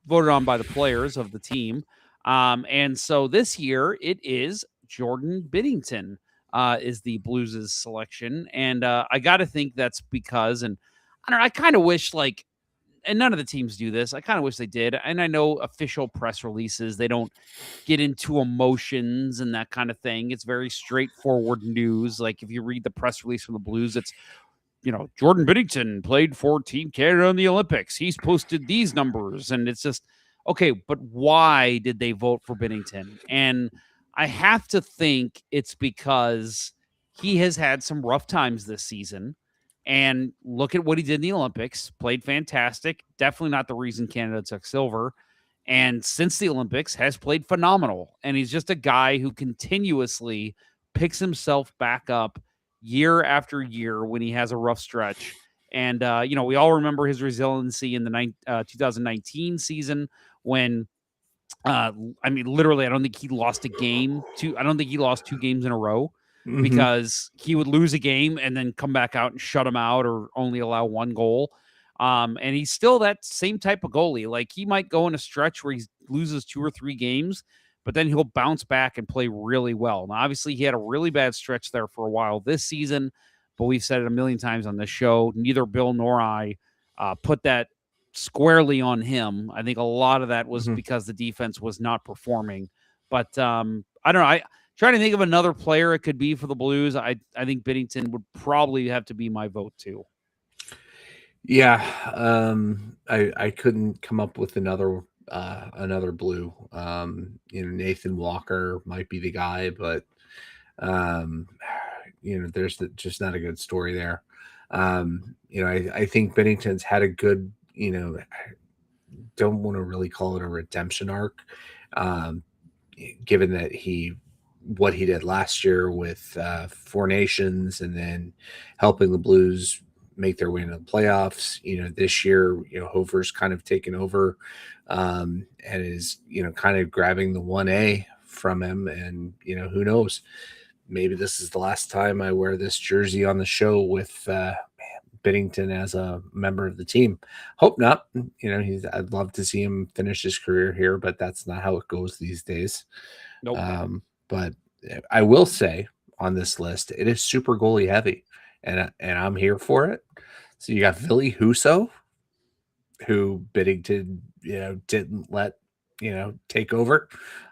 voted on by the players of the team. And so this year it is Jordan Binnington is the Blues' selection. And I got to think that's because, and I don't know, I kind of wish and none of the teams do this. I kind of wish they did. And I know official press releases, they don't get into emotions and that kind of thing. It's very straightforward news. Like if you read the press release from the Blues, it's, Jordan Binnington played for Team Canada in the Olympics. He's posted these numbers. And it's just, okay, but why did they vote for Binnington? And I have to think it's because he has had some rough times this season. And look at what he did in the Olympics. Played fantastic. Definitely not the reason Canada took silver. And since the Olympics, has played phenomenal. And he's just a guy who continuously picks himself back up year after year when he has a rough stretch. And, we all remember his resiliency in the 2019 season when, literally, I don't think he lost a game. I don't think he lost 2 games in a row. Mm-hmm. Because he would lose a game and then come back out and shut him out or only allow 1 goal. And he's still that same type of goalie. Like he might go in a stretch where he loses 2 or 3 games, but then he'll bounce back and play really well. Now, obviously, he had a really bad stretch there for a while this season, but we've said it a million times on this show. Neither Bill nor I put that squarely on him. I think a lot of that was because the defense was not performing. But I don't know. Trying to think of another player it could be for the Blues. I think Binnington would probably have to be my vote too. Yeah, I couldn't come up with another Blue. Nathan Walker might be the guy, but there's just not a good story there. I think Binnington's had a good, don't want to really call it a redemption arc. given that what he did last year with 4 Nations and then helping the Blues make their way into the playoffs. This year, Hofer's kind of taken over and is, kind of grabbing the 1A from him. And, who knows, maybe this is the last time I wear this jersey on the show with Binnington as a member of the team. Hope not. I'd love to see him finish his career here, but that's not how it goes these days. Nope. But I will say on this list, it is super goalie heavy, and I'm here for it. So you got Ville Husso, who Binnington, didn't let, take over.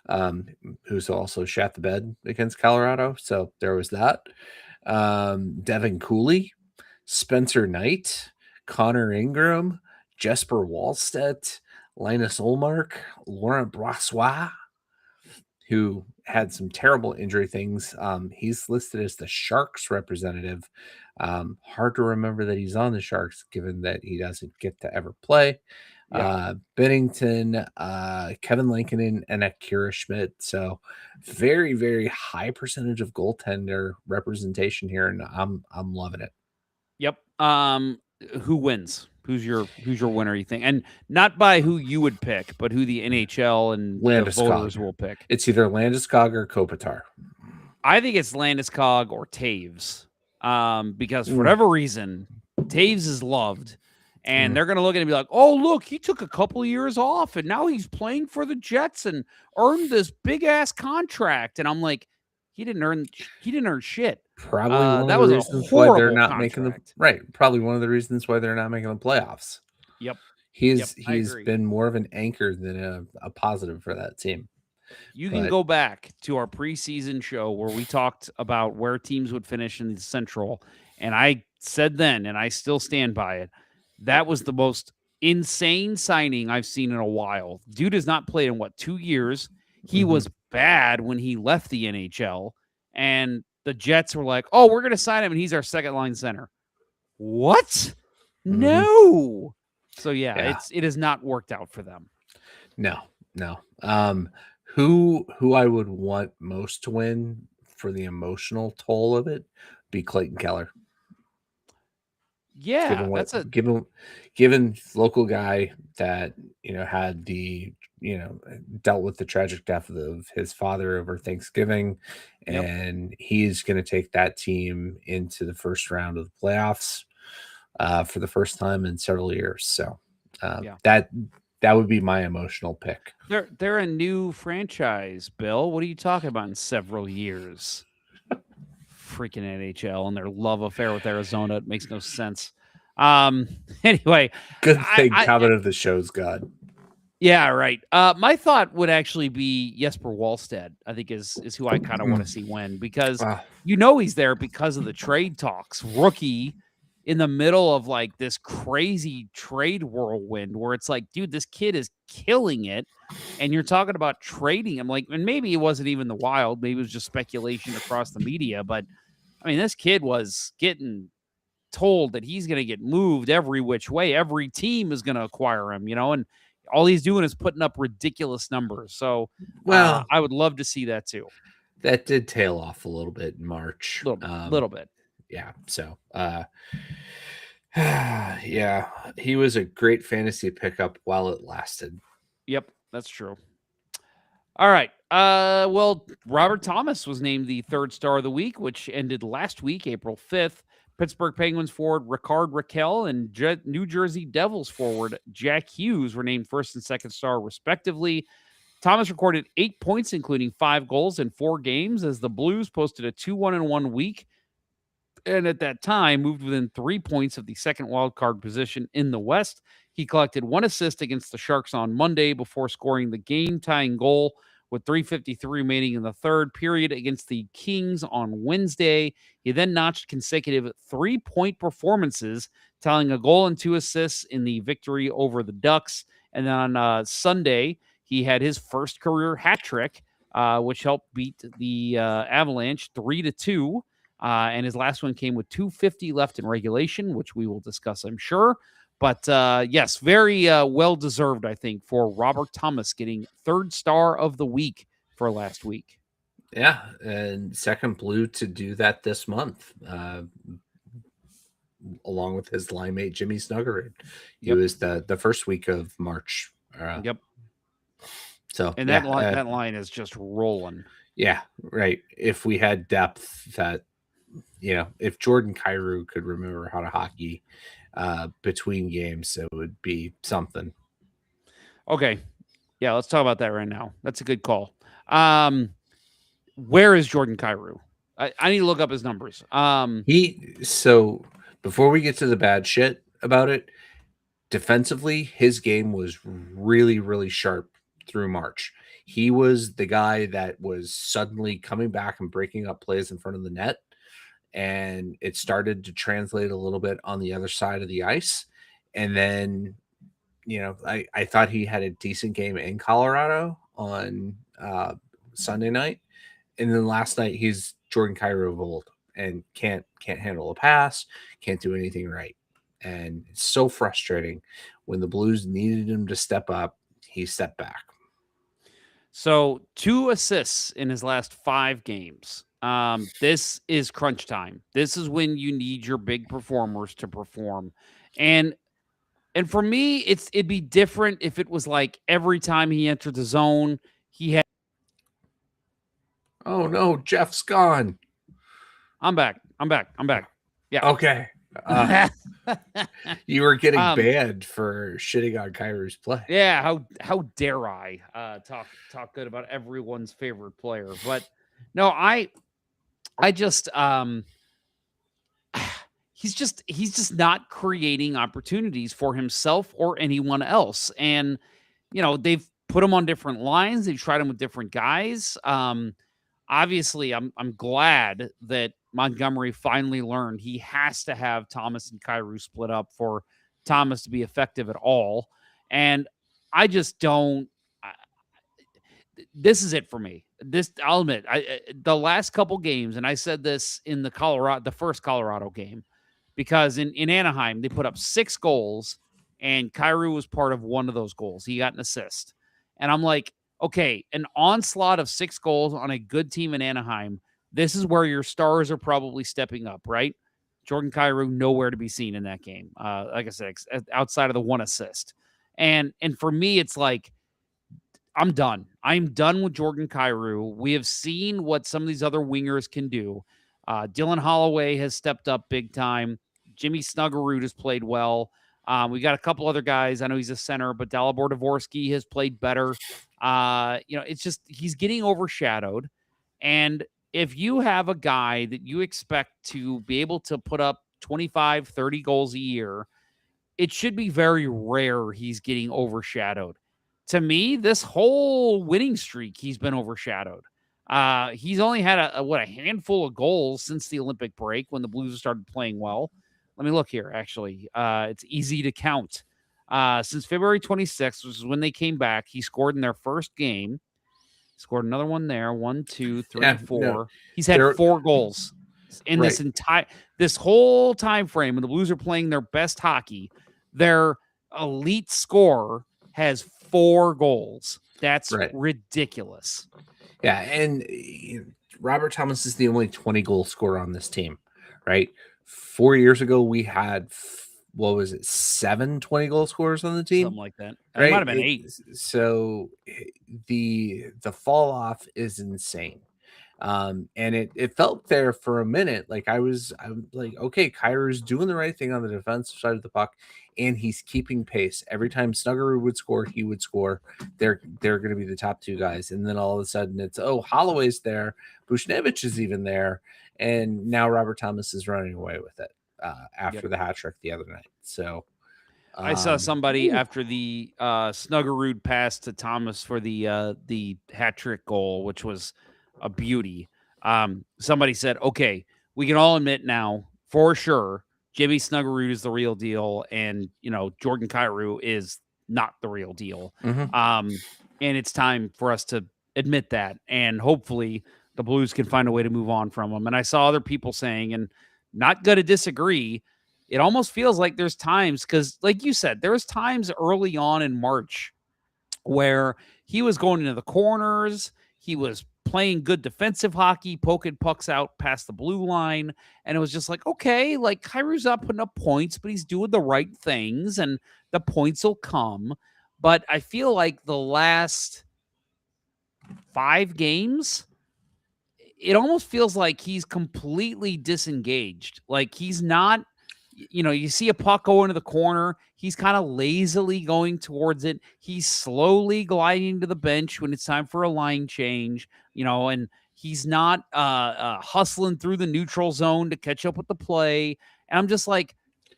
Husso also shat the bed against Colorado. So there was that. Devin Cooley, Spencer Knight, Connor Ingram, Jesper Wallstedt, Linus Olmark, Laurent Brossois, who had some terrible injury things. He's listed as the Sharks representative. Hard to remember that he's on the Sharks, given that he doesn't get to ever play. Binnington, Kevin Lankinen, and Akira Schmidt. So very, very high percentage of goaltender representation here, and I'm loving it. Yep. Who wins? Who's your winner, you think? And not by who you would pick, but who the NHL and the voters will pick. It's either Landeskog or Kopitar. I think it's Landeskog or Taves. Because for whatever reason, Taves is loved. And they're going to look at it and be like, oh, look, he took a couple of years off, and now he's playing for the Jets and earned this big-ass contract. And I'm like, he didn't earn shit. Probably one of that the was reasons a why they're not contract. making probably one of the reasons why they're not making the playoffs. Yep. He's been more of an anchor than a positive for that team. You can go back to our preseason show where we talked about where teams would finish in the Central, and I said then, and I still stand by it, that was the most insane signing I've seen in a while. Dude has not played in 2 years. He was bad when he left the NHL, and the Jets were like, oh, we're going to sign him, and he's our second line center. What? No. So, it has not worked out for them. No. Who I would want most to win for the emotional toll of it be Clayton Keller. Yeah, given local guy that had the dealt with the tragic death of his father over Thanksgiving, and he's going to take that team into the first round of the playoffs for the first time in several years. So that would be my emotional pick. They're a new franchise, Bill. What are you talking about in several years? Freaking NHL and their love affair with Arizona. It makes no sense. Anyway. Good thing comment of the show's God. Yeah, right. My thought would actually be Jesper Wallstedt, I think is who I kind of want to see win, because he's there because of the trade talks. Rookie in the middle of like this crazy trade whirlwind where it's like, dude, this kid is killing it. And you're talking about trading him. Like, and maybe it wasn't even the Wild. Maybe it was just speculation across the media. But I mean, this kid was getting told that he's going to get moved every which way. Every team is going to acquire him, and all he's doing is putting up ridiculous numbers. So, I would love to see that too. That did tail off a little bit in March. Little bit. Yeah. So, he was a great fantasy pickup while it lasted. Yep, that's true. All right. Well, Robert Thomas was named the third star of the week, which ended last week, April 5th. Pittsburgh Penguins forward Ricard Raquel and New Jersey Devils forward Jack Hughes were named first and second star, respectively. Thomas recorded 8 points, including 5 goals in 4 games, as the Blues posted a 2-1-1 week, and at that time moved within 3 points of the second wildcard position in the West. He collected 1 assist against the Sharks on Monday before scoring the game-tying goal with 3:53 remaining in the third period against the Kings on Wednesday. He then notched consecutive 3-point performances, tallying a goal and 2 assists in the victory over the Ducks. And then on Sunday, he had his first career hat trick, which helped beat the Avalanche 3-2. And his last one came with 2:50 left in regulation, which we will discuss, I'm sure. But yes, very well-deserved, I think, for Robert Thomas getting third star of the week for last week. Yeah, and second Blue to do that this month, along with his line mate Jimmy Snuggerud. He was the first week of March. Yep. So and that line is just rolling. Yeah, right. If we had depth, that if Jordan Kyrou could remember how to hockey between games, it would be something. Okay. Yeah, let's talk about that right now. That's a good call. Where is Jordan Kyrou? I need to look up his numbers. So before we get to the bad shit about it, defensively, his game was really, really sharp through March. He was the guy that was suddenly coming back and breaking up plays in front of the net. And it started to translate a little bit on the other side of the ice. And then, I thought he had a decent game in Colorado on Sunday night. And then last night, he's Jordan Kyrou of old and can't handle a pass, can't do anything right. And it's so frustrating when the Blues needed him to step up, he stepped back. So 2 assists in his last 5 games. This is crunch time. This is when you need your big performers to perform. And for me, it'd be different if it was like every time he entered the zone, he had. Oh no, Jeff's gone. I'm back. Yeah. Okay. You were getting banned for shitting on Kyrou's play. Yeah, how dare I talk good about everyone's favorite player? But no, I just he's just not creating opportunities for himself or anyone else. And they've put him on different lines. They've tried him with different guys. Obviously, I'm glad that Montgomery finally learned he has to have Thomas and Kyrou split up for Thomas to be effective at all. And I just don't. This is it for me. I'll admit, the last couple games, and I said this in the first Colorado game, because in Anaheim they put up 6 goals, and Kyrou was part of one of those goals. He got an assist, and I'm like, okay, an onslaught of 6 goals on a good team in Anaheim. This is where your stars are probably stepping up, right? Jordan Kyrou nowhere to be seen in that game. Like I said, outside of the 1 assist. And for me, it's like, I'm done. I'm done with Jordan Kyrou. We have seen what some of these other wingers can do. Dylan Holloway has stepped up big time. Jimmy Snuggerud has played well. We got a couple other guys. I know he's a center, but Dalibor Dvorsky has played better. It's just he's getting overshadowed. And if you have a guy that you expect to be able to put up 25, 30 goals a year, it should be very rare he's getting overshadowed. To me, this whole winning streak, he's been overshadowed. He's only had a handful of goals since the Olympic break when the Blues started playing well. Let me look here, actually. It's easy to count. Since February 26th, which is when they came back, he scored in their first game. Scored another one there. 1, 2, 3, 4. No, he's had 4 goals in this whole time frame when the Blues are playing their best hockey. Their elite scorer has 4 goals. That's ridiculous. Yeah, and Robert Thomas is the only 20 goal scorer on this team, right? 4 years ago, we had 7 20 goal scorers on the team, something like that. Right? It might have been 8. So the fall off is insane. And it felt there for a minute. Like I'm like, okay, Kyrou's doing the right thing on the defensive side of the puck, and he's keeping pace. Every time Snuggerud would score, he would score. They're going to be the top 2 guys, and then all of a sudden it's Holloway's there, Buchnevich is even there, and now Robert Thomas is running away with it after the hat trick the other night. So I saw somebody after the Snuggerud pass to Thomas for the hat trick goal, which was a beauty. Somebody said, okay, we can all admit now for sure Jimmy Snuggerud is the real deal, and Jordan Kyrou is not the real deal. Mm-hmm. And it's time for us to admit that, and hopefully the Blues can find a way to move on from them. And I saw other people saying, and not going to disagree, it almost feels like there's times, because like you said, there's times early on in March where he was going into the corners. He was playing good defensive hockey, poking pucks out past the blue line. And it was just like, okay, like Kyrie's not putting up points, but he's doing the right things and the points will come. But I feel like the last 5 games, it almost feels like he's completely disengaged. Like he's not, you see a puck go into the corner. He's kind of lazily going towards it. He's slowly gliding to the bench when it's time for a line change, and he's not hustling through the neutral zone to catch up with the play. And I'm just like,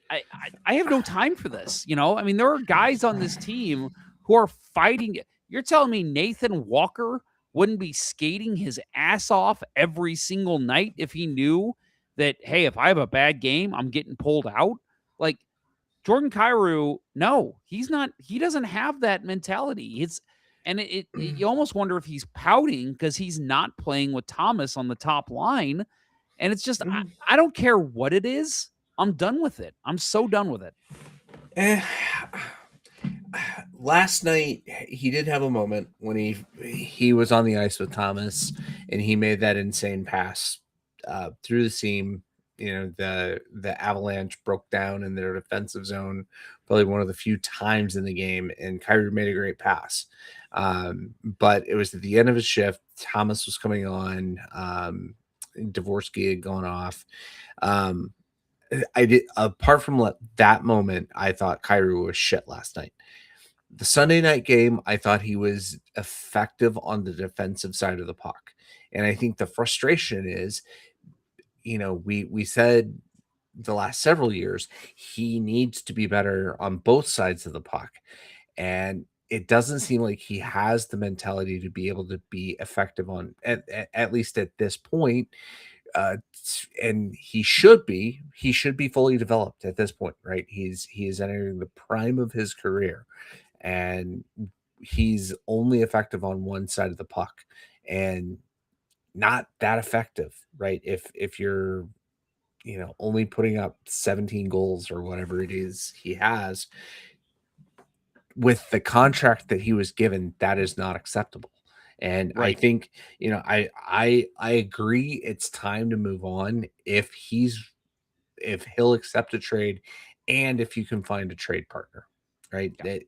I have no time for this. I mean, there are guys on this team who are fighting. You're telling me Nathan Walker wouldn't be skating his ass off every single night if he knew that, hey, if I have a bad game, I'm getting pulled out? Like Jordan Kyrou, no, he's not. He doesn't have that mentality. You almost wonder if he's pouting because he's not playing with Thomas on the top line. And it's just, I don't care what it is. I'm done with it. I'm so done with it. Last night he did have a moment when he was on the ice with Thomas and he made that insane pass through the seam. The Avalanche broke down in their defensive zone, probably one of the few times in the game, and Kyrie made a great pass. But it was at the end of his shift. Thomas was coming on. Dvorsky had gone off. I did, apart from that moment, I thought Kyrie was shit last night. The Sunday night game, I thought he was effective on the defensive side of the puck. And I think the frustration is, we said the last several years, he needs to be better on both sides of the puck. And it doesn't seem like he has the mentality to be able to be effective on, at least at this point. And he should be fully developed at this point, right? He is entering the prime of his career, and he's only effective on one side of the puck and not that effective, right? If you're, only putting up 17 goals or whatever it is he has with the contract that he was given, that is not acceptable. And right. I think, I agree it's time to move on if he'll accept a trade and if you can find a trade partner, right? Yeah.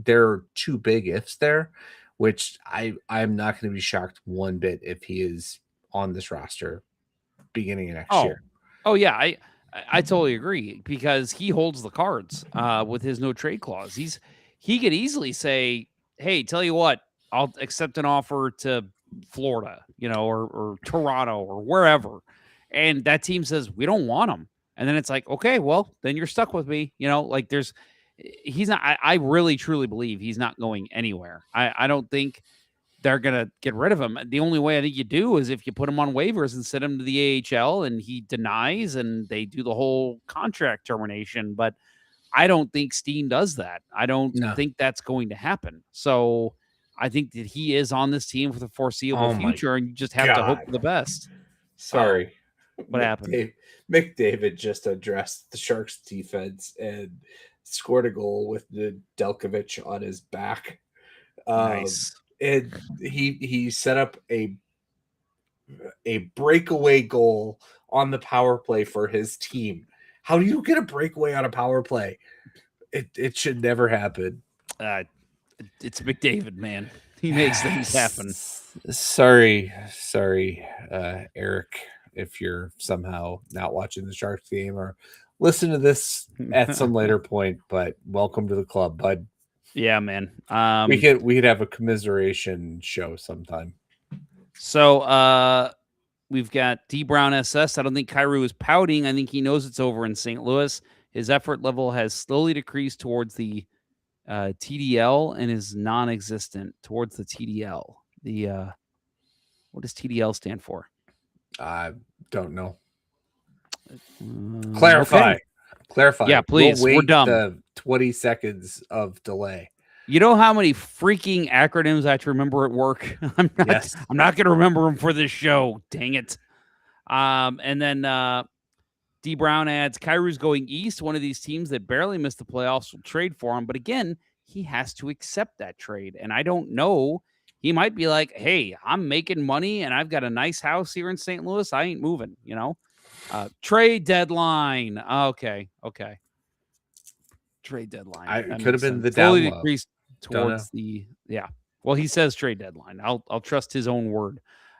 There are 2 big ifs there, which I'm not going to be shocked one bit if he is on this roster beginning of next year. Oh yeah. I totally agree because he holds the cards with his no trade clause. He could easily say, hey, tell you what, I'll accept an offer to Florida, or Toronto or wherever. And that team says, we don't want him. And then it's like, okay, well, then you're stuck with me. He's not, I really, truly believe he's not going anywhere. I don't think they're going to get rid of him. The only way I think you do is if you put him on waivers and send him to the AHL and he denies and they do the whole contract termination. But I don't think Steen does that. I don't think that's going to happen. So I think that he is on this team for the foreseeable future, and you just have to hope for the best. Sorry. What happened? McDavid just addressed the Sharks defense and scored a goal with the Delkovich on his back. Nice. And he set up a breakaway goal on the power play for his team. How do you get a breakaway on a power play? It should never happen. It's McDavid, man. He makes things happen. Sorry, Eric, if you're somehow not watching the Sharks game or listen to this at some later point, but welcome to the club, bud. Yeah, man. We could have a commiseration show sometime. So we've got D Brown SS. I don't think Kyrou is pouting. I think he knows it's over in St. Louis. His effort level has slowly decreased towards the TDL and is non-existent towards the TDL. What does TDL stand for? I don't know. Clarify. Okay. Yeah, please. We'll wait we're dumb. The 20 seconds of delay. You know how many freaking acronyms I have to remember at work? I'm not going to remember them for this show. Dang it. And then D Brown adds, Kyrou's going east. One of these teams that barely missed the playoffs will trade for him. But again, he has to accept that trade. And I don't know he might be like, hey, I'm making money and I've got a nice house here in St. Louis. I ain't moving, trade deadline. Okay. Trade deadline. It That could have makes been the sense. Fully down low. decreased towards well, he says trade deadline. I'll trust his own word.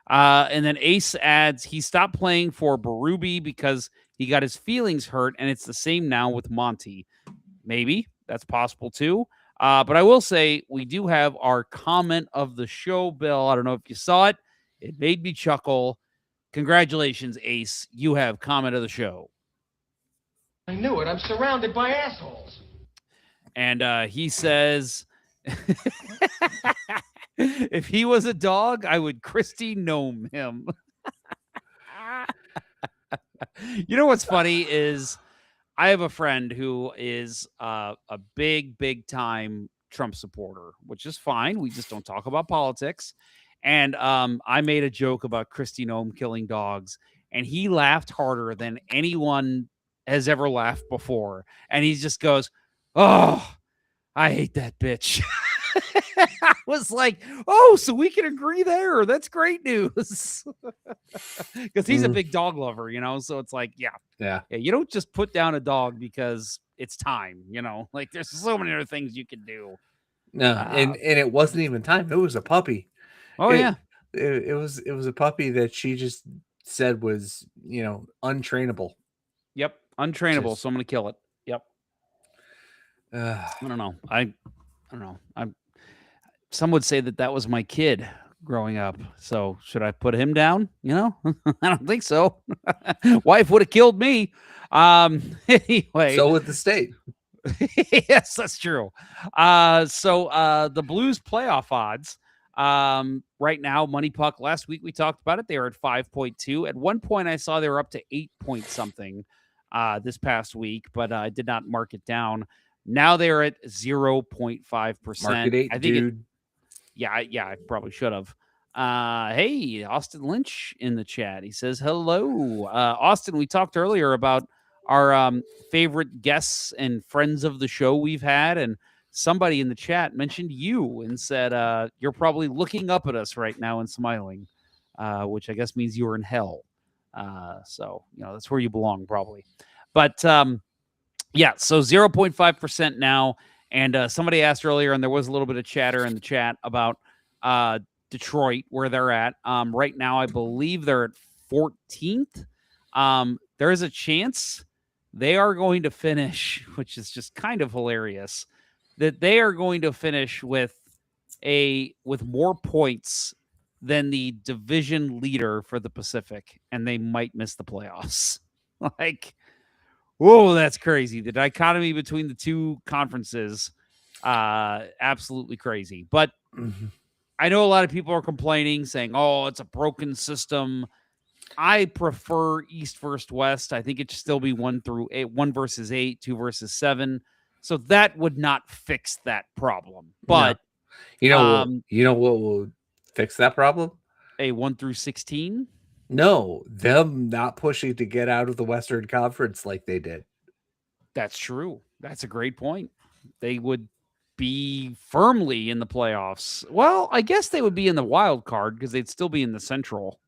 And then Ace adds he stopped playing for Berube because he got his feelings hurt, and it's the same now with Monty. Maybe that's possible too. But I will say we do have our comment of the show, Bill. I don't know if you saw it. It made me chuckle. Congratulations, Ace. You have comment of the show. I knew it. I'm surrounded by assholes. And he says, if he was a dog, I would Christy gnome him. You know what's funny is I have a friend who is a big time Trump supporter, which is fine. We just don't talk about politics. And I made a joke about Christy Gnome killing dogs, and he laughed harder than anyone has ever laughed before. And he just goes, "Oh, I hate that bitch." I was like, "Oh, so we can agree there. That's great news." Because he's a big dog lover, so it's like, yeah, you don't just put down a dog because it's time, like there's so many other things you can do. No, and it wasn't even time. It was a puppy. Oh, yeah. It was a puppy that she just said was, untrainable. Yep, untrainable. So I'm gonna kill it. Yep. I don't know. I don't know. Some would say that was my kid growing up. So should I put him down? I don't think so. Wife would have killed me. Anyway. So would the state. Yes, that's true. So the Blues playoff odds. Right now, Money Puck, last week we talked about it. They were at 5.2. At one point I saw they were up to 8 point something this past week, but I did not mark it down. Now they're at 0.5%. Market 8, dude. I probably should have. Hey, Austin Lynch in the chat. He says, hello. Austin, we talked earlier about our favorite guests and friends of the show we've had, and somebody in the chat mentioned you and said you're probably looking up at us right now and smiling, which I guess means you were in hell. So, that's where you belong probably. But, yeah, so 0.5% now. And somebody asked earlier, and there was a little bit of chatter in the chat about Detroit, where they're at. Right now, I believe they're at 14th. There is a chance they are going to finish, which is just kind of hilarious, that they are going to finish with more points than the division leader for the Pacific, and they might miss the playoffs. Like, whoa, that's crazy. The dichotomy between the two conferences, absolutely crazy. But I know a lot of people are complaining, saying, oh, it's a broken system. I prefer East versus West. I think it should still be 1 through 8, 1 versus 8, 2 versus 7. So that would not fix that problem. But you know what will fix that problem? A 1 through 16? No, them not pushing to get out of the Western Conference like they did. That's true. That's a great point. They would be firmly in the playoffs. Well, I guess they would be in the wild card because they'd still be in the Central.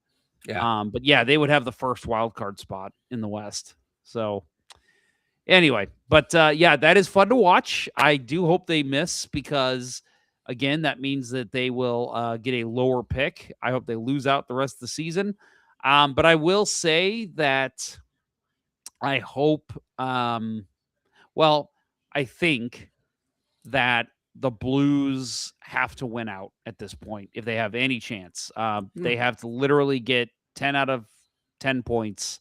Yeah. But yeah, they would have the first wild card spot in the West. So anyway, but yeah, that is fun to watch. I do hope they miss because, again, that means that they will get a lower pick. I hope they lose out the rest of the season. But I will say that I hope, I think that the Blues have to win out at this point if they have any chance. They have to literally get 10 out of 10 points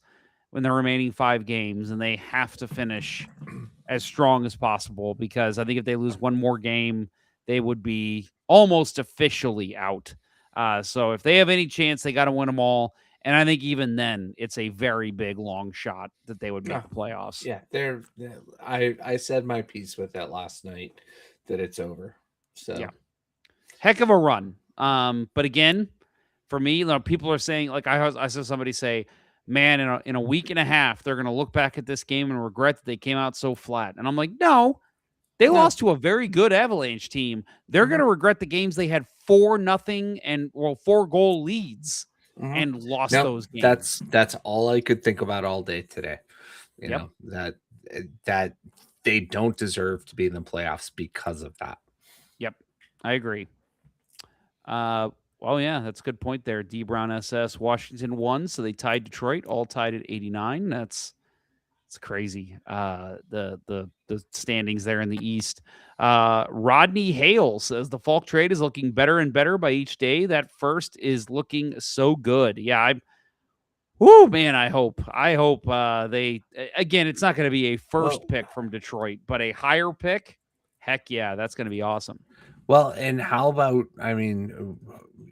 in the remaining 5 games, and they have to finish as strong as possible because I think if they lose one more game, they would be almost officially out. So if they have any chance, they got to win them all. And I think even then, it's a very big long shot that they would make the playoffs. Yeah, I said my piece with that last night that it's over. So yeah, heck of a run. But again, for me, people are saying, like I saw somebody say, man, in a week and a half, they're going to look back at this game and regret that they came out so flat. And I'm like, no, They lost to a very good Avalanche team. They're going to regret the games they had 4-0 and 4-goal leads and lost those games. That's all I could think about all day today. You know, that they don't deserve to be in the playoffs because of that. Yep, I agree. Well, yeah, that's a good point there. D Brown SS Washington won, so they tied Detroit, all tied at 89. It's crazy. The standings there in the East. Rodney Hale says the Falk trade is looking better and better by each day. That first is looking so good. Yeah, man, I hope they again. It's not going to be a first pick from Detroit, but a higher pick. Heck yeah, that's going to be awesome. Well, and how about, I mean,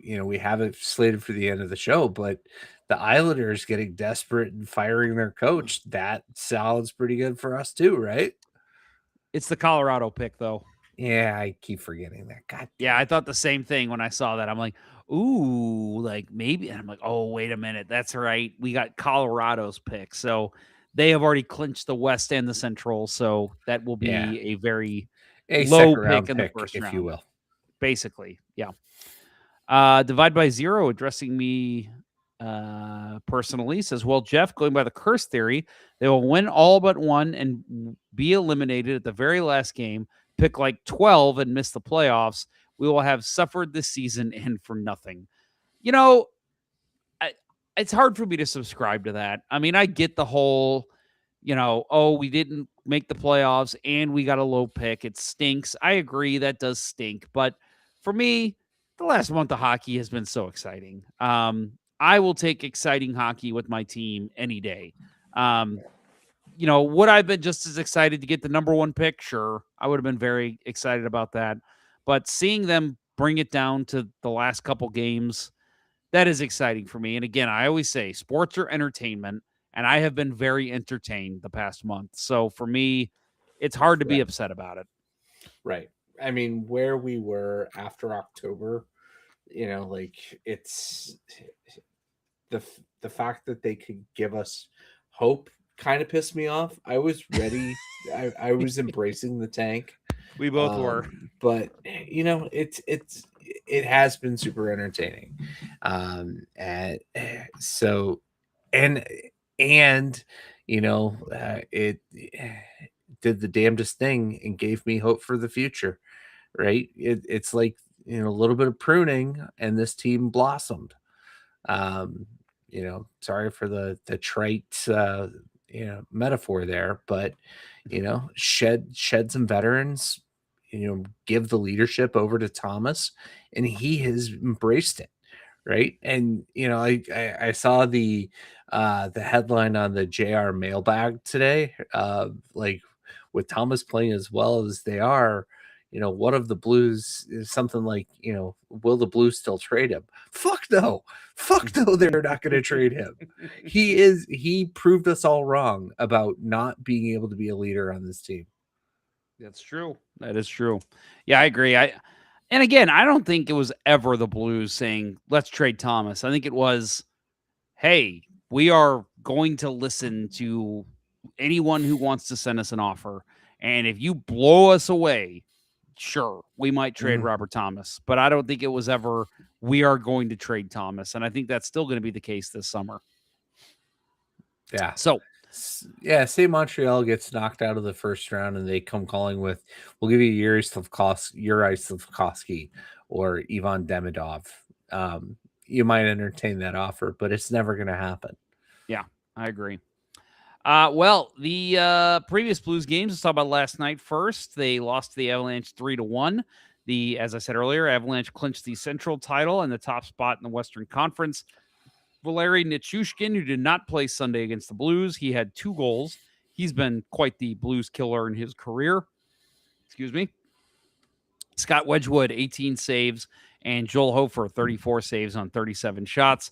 we have it slated for the end of the show, but the Islanders getting desperate and firing their coach, that sounds pretty good for us too, right? It's the Colorado pick, though. Yeah, I keep forgetting that. God. Yeah, I thought the same thing when I saw that. I'm like, ooh, like maybe. And I'm like, oh, wait a minute. That's right. We got Colorado's pick. So they have already clinched the West and the Central. So that will be a very low pick in the first round, if you will. Basically, yeah. Divide by Zero addressing me personally says, well, Jeff, going by the curse theory, they will win all but one and be eliminated at the very last game, pick like 12 and miss the playoffs. We will have suffered this season and for nothing. You know, it's hard for me to subscribe to that. I mean, I get the whole, we didn't make the playoffs and we got a low pick. It stinks. I agree that does stink. But for me, the last month of hockey has been so exciting. I will take exciting hockey with my team any day. Would I have been just as excited to get the number one pick? Sure. I would have been very excited about that. But seeing them bring it down to the last couple games, that is exciting for me. And again, I always say sports are entertainment, and I have been very entertained the past month. So for me, it's hard to be upset about it. Right. I mean, where we were after October, it's the fact that they could give us hope kind of pissed me off. I was ready. I was embracing the tank. We both were. But it has been super entertaining. And so it did the damnedest thing and gave me hope for the future. Right. It's like, a little bit of pruning and this team blossomed. Sorry for the trite, metaphor there, but, shed some veterans, give the leadership over to Thomas, and he has embraced it. Right. And, I saw the headline on the JR mailbag today, with Thomas playing as well as they are, what of the Blues is something like, will the Blues still trade him? Fuck no, they're not going to trade him. He proved us all wrong about not being able to be a leader on this team. That's true. That is true. Yeah, I agree. And again, I don't think it was ever the Blues saying, let's trade Thomas. I think it was, hey, we are going to listen to anyone who wants to send us an offer. And if you blow us away, sure, we might trade Robert Thomas, but I don't think it was ever, we are going to trade Thomas. And I think that's still going to be the case this summer. Yeah. So, say Montreal gets knocked out of the first round and they come calling with, we'll give you Yuri Slafkovsky or Ivan Demidov. You might entertain that offer, but it's never going to happen. Yeah, I agree. Well, the previous Blues games, let's talk about last night first. They lost to the Avalanche 3-1. As I said earlier, Avalanche clinched the Central title and the top spot in the Western Conference. Valeri Nichushkin, who did not play Sunday against the Blues, he had 2 goals. He's been quite the Blues killer in his career. Excuse me. Scott Wedgwood, 18 saves, and Joel Hofer, 34 saves on 37 shots.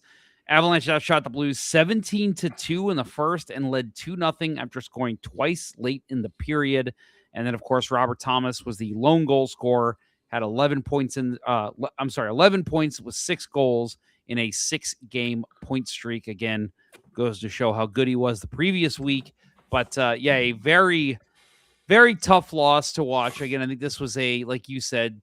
Avalanche outshot the Blues 17-2 in the first and led 2-0 after scoring twice late in the period. And then, of course, Robert Thomas was the lone goal scorer, had 11 points 11 points with 6 goals in a 6-game point streak. Again, goes to show how good he was the previous week. But a very very tough loss to watch. Again, I think this was like you said,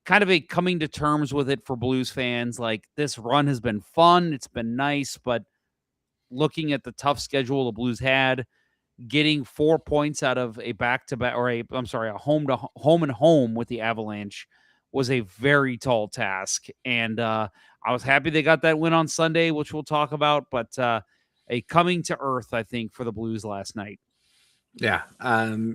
kind of a coming to terms with it for Blues fans. Like, this run has been fun. It's been nice, but looking at the tough schedule the Blues had, getting 4 points out of a back-to-back, or a home with the Avalanche was a very tall task. And I was happy they got that win on Sunday, which we'll talk about, but a coming to earth, I think, for the Blues last night. Yeah,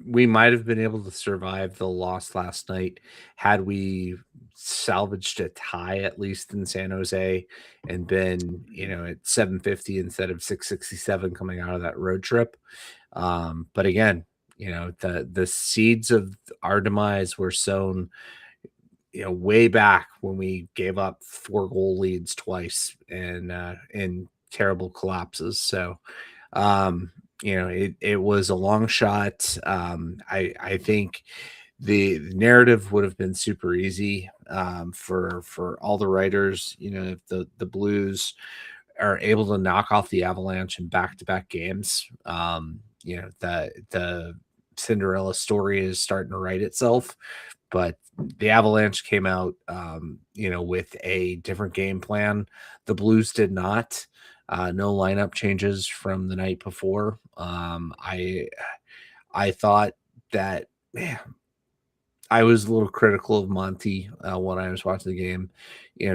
we might have been able to survive the loss last night had we salvaged a tie, at least in San Jose, and been, at 750 instead of 667 coming out of that road trip. But again, the seeds of our demise were sown, way back when we gave up 4-goal leads twice in terrible collapses. So, it was a long shot. I think the narrative would have been super easy for all the writers. If the Blues are able to knock off the Avalanche in back-to-back games, the Cinderella story is starting to write itself. But the Avalanche came out, with a different game plan. The Blues did not. No lineup changes from the night before. I thought that, man, I was a little critical of Monty when I was watching the game,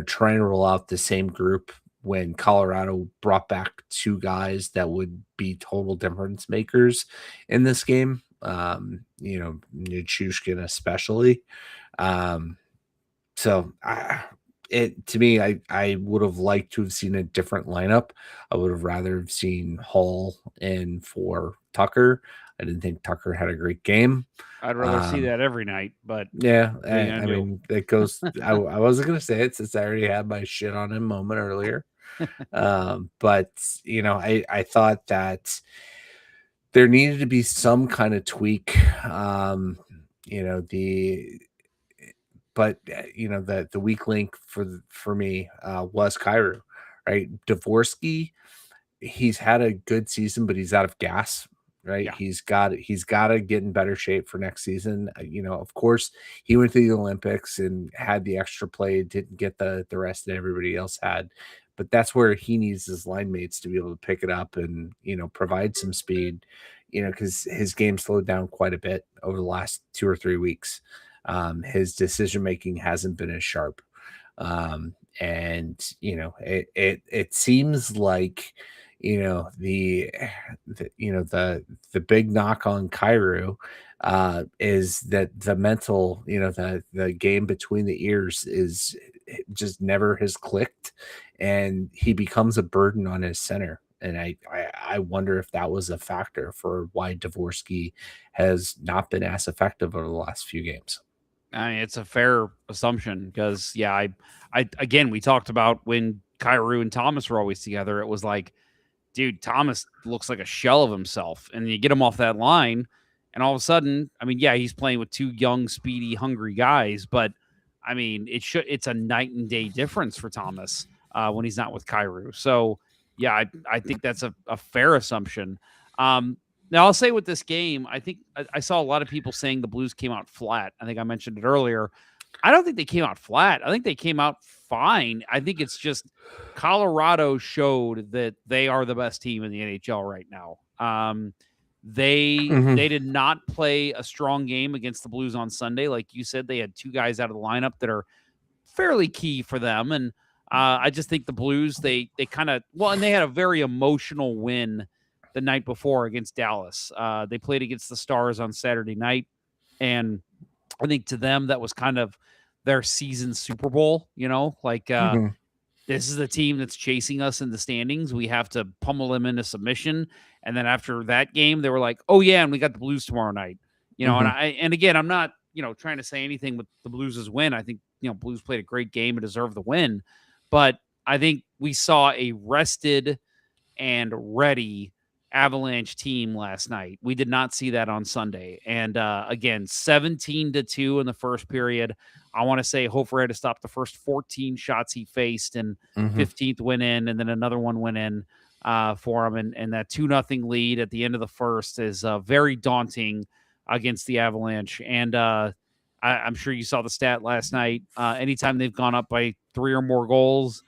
trying to roll out the same group when Colorado brought back 2 guys that would be total difference makers in this game. Nichushkin especially. So to me, I would have liked to have seen a different lineup. I would have rather have seen Hall in for Tucker. I didn't think Tucker had a great game. I'd rather see that every night, but yeah, I mean, it goes. I wasn't gonna say it since I already had my shit on him moment earlier. But I thought that there needed to be some kind of tweak. The weak link for me was Kyrou, right? Dvorsky, he's had a good season, but he's out of gas, right? Yeah. He's got to get in better shape for next season. Of course, he went to the Olympics and had the extra play, didn't get the rest that everybody else had. But that's where he needs his line mates to be able to pick it up and, provide some speed, because his game slowed down quite a bit over the last 2 or 3 weeks. His decision making hasn't been as sharp. It seems like, the big knock on Kyrou is that the mental, the game between the ears is just never has clicked, and he becomes a burden on his center. And I wonder if that was a factor for why Dvorsky has not been as effective over the last few games. I mean, it's a fair assumption because, I again, we talked about when Kyrou and Thomas were always together. It was like, dude, Thomas looks like a shell of himself, and you get him off that line, and all of a sudden, I mean, he's playing with 2 young, speedy, hungry guys, but I mean, it's a night and day difference for Thomas when he's not with Kyrou. So, I think that's a fair assumption. Now, I'll say with this game, I think I saw a lot of people saying the Blues came out flat. I think I mentioned it earlier. I don't think they came out flat. I think they came out fine. I think it's just Colorado showed that they are the best team in the NHL right now. They did not play a strong game against the Blues on Sunday. Like you said, they had 2 guys out of the lineup that are fairly key for them. And I just think the Blues, they kind of, and they had a very emotional win the night before against Dallas. They played against the Stars on Saturday night, and I think to them that was kind of their season Super Bowl, this is the team that's chasing us in the standings. We have to pummel them into submission. And then after that game, they were like, oh yeah, and we got the Blues tomorrow night. And again, I'm not, trying to say anything with the Blues' win. I think, Blues played a great game and deserved the win. But I think we saw a rested and ready Avalanche team last night. We did not see that on Sunday. And again, 17-2 in the first period. I want to say Hofer had to stop the first 14 shots he faced, and 15th went in, and then another one went in for him. And that 2-0 lead at the end of the first is very daunting against the Avalanche. And I'm sure you saw the stat last night. Anytime they've gone up by 3 or more goals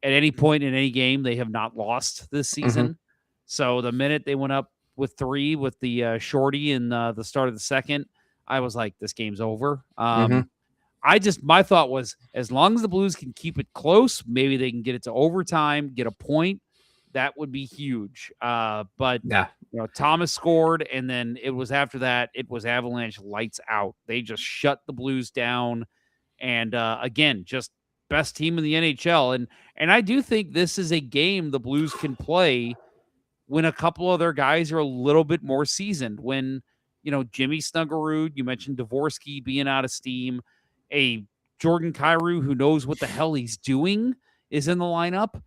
at any point in any game, they have not lost this season. So the minute they went up with 3 with the shorty in the start of the second, I was like, this game's over. My thought was, as long as the Blues can keep it close, maybe they can get it to overtime, get a point. That would be huge. But Thomas scored, and then it was after that, it was Avalanche lights out. They just shut the Blues down. And again, just best team in the NHL. And I do think this is a game the Blues can play when a couple of their guys are a little bit more seasoned. When, Jimmy Snuggerud, you mentioned Dvorsky being out of steam, a Jordan Kyrou who knows what the hell he's doing is in the lineup.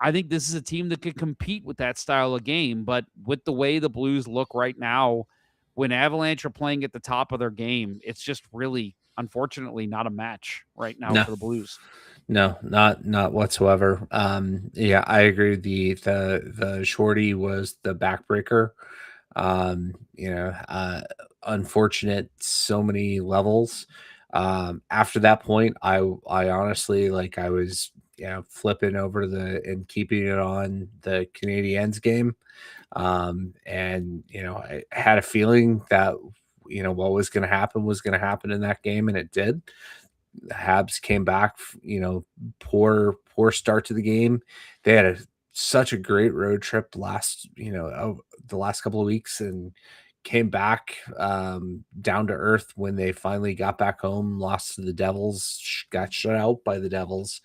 I think this is a team that could compete with that style of game, but with the way the Blues look right now, when Avalanche are playing at the top of their game, it's just really, unfortunately, not a match right now for the Blues. No, not whatsoever. Yeah, I agree. The shorty was the backbreaker. Unfortunate, so many levels. After that point, I honestly, I was flipping over and keeping it on the Canadiens game. I had a feeling that what was going to happen in that game, and it did. The Habs came back, poor start to the game. They had such a great road trip the last couple of weeks, and came back down to earth when they finally got back home, lost to the Devils, got shut out by the Devils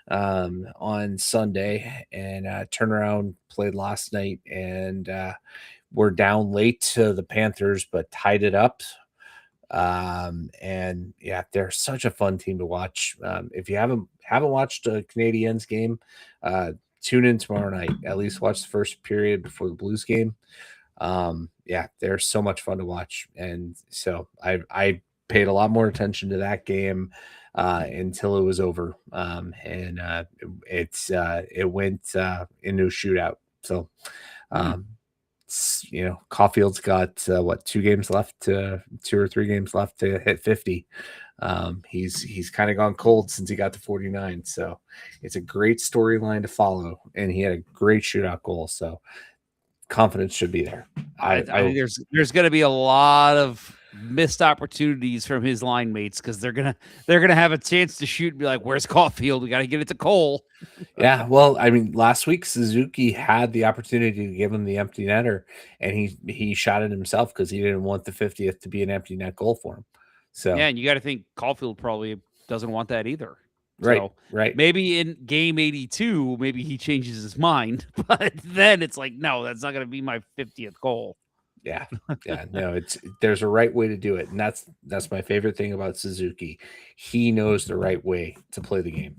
on Sunday, and turnaround played last night, and were down late to the Panthers, but tied it up. They're such a fun team to watch. If you haven't watched a Canadiens game, tune in tomorrow night. At least watch the first period before the Blues game. They're so much fun to watch, and so I paid a lot more attention to that game until it was over. It went into a shootout. So, Caulfield's got 2 or 3 games left to hit 50. He's kind of gone cold since he got to 49. So it's a great storyline to follow, and he had a great shootout goal. So confidence should be there. I think there's going to be a lot of missed opportunities from his line mates, because they're gonna have a chance to shoot and be like, "Where's Caulfield? We got to get it to Cole." Yeah, well, I mean, last week Suzuki had the opportunity to give him the empty netter, and he shot it himself because he didn't want the 50th to be an empty net goal for him. So yeah, and you got to think Caulfield probably doesn't want that either. Right, so, right. Maybe in game 82, maybe he changes his mind, but then it's like, no, that's not going to be my 50th goal. Yeah, no, there's a right way to do it, and that's my favorite thing about Suzuki. He knows the right way to play the game.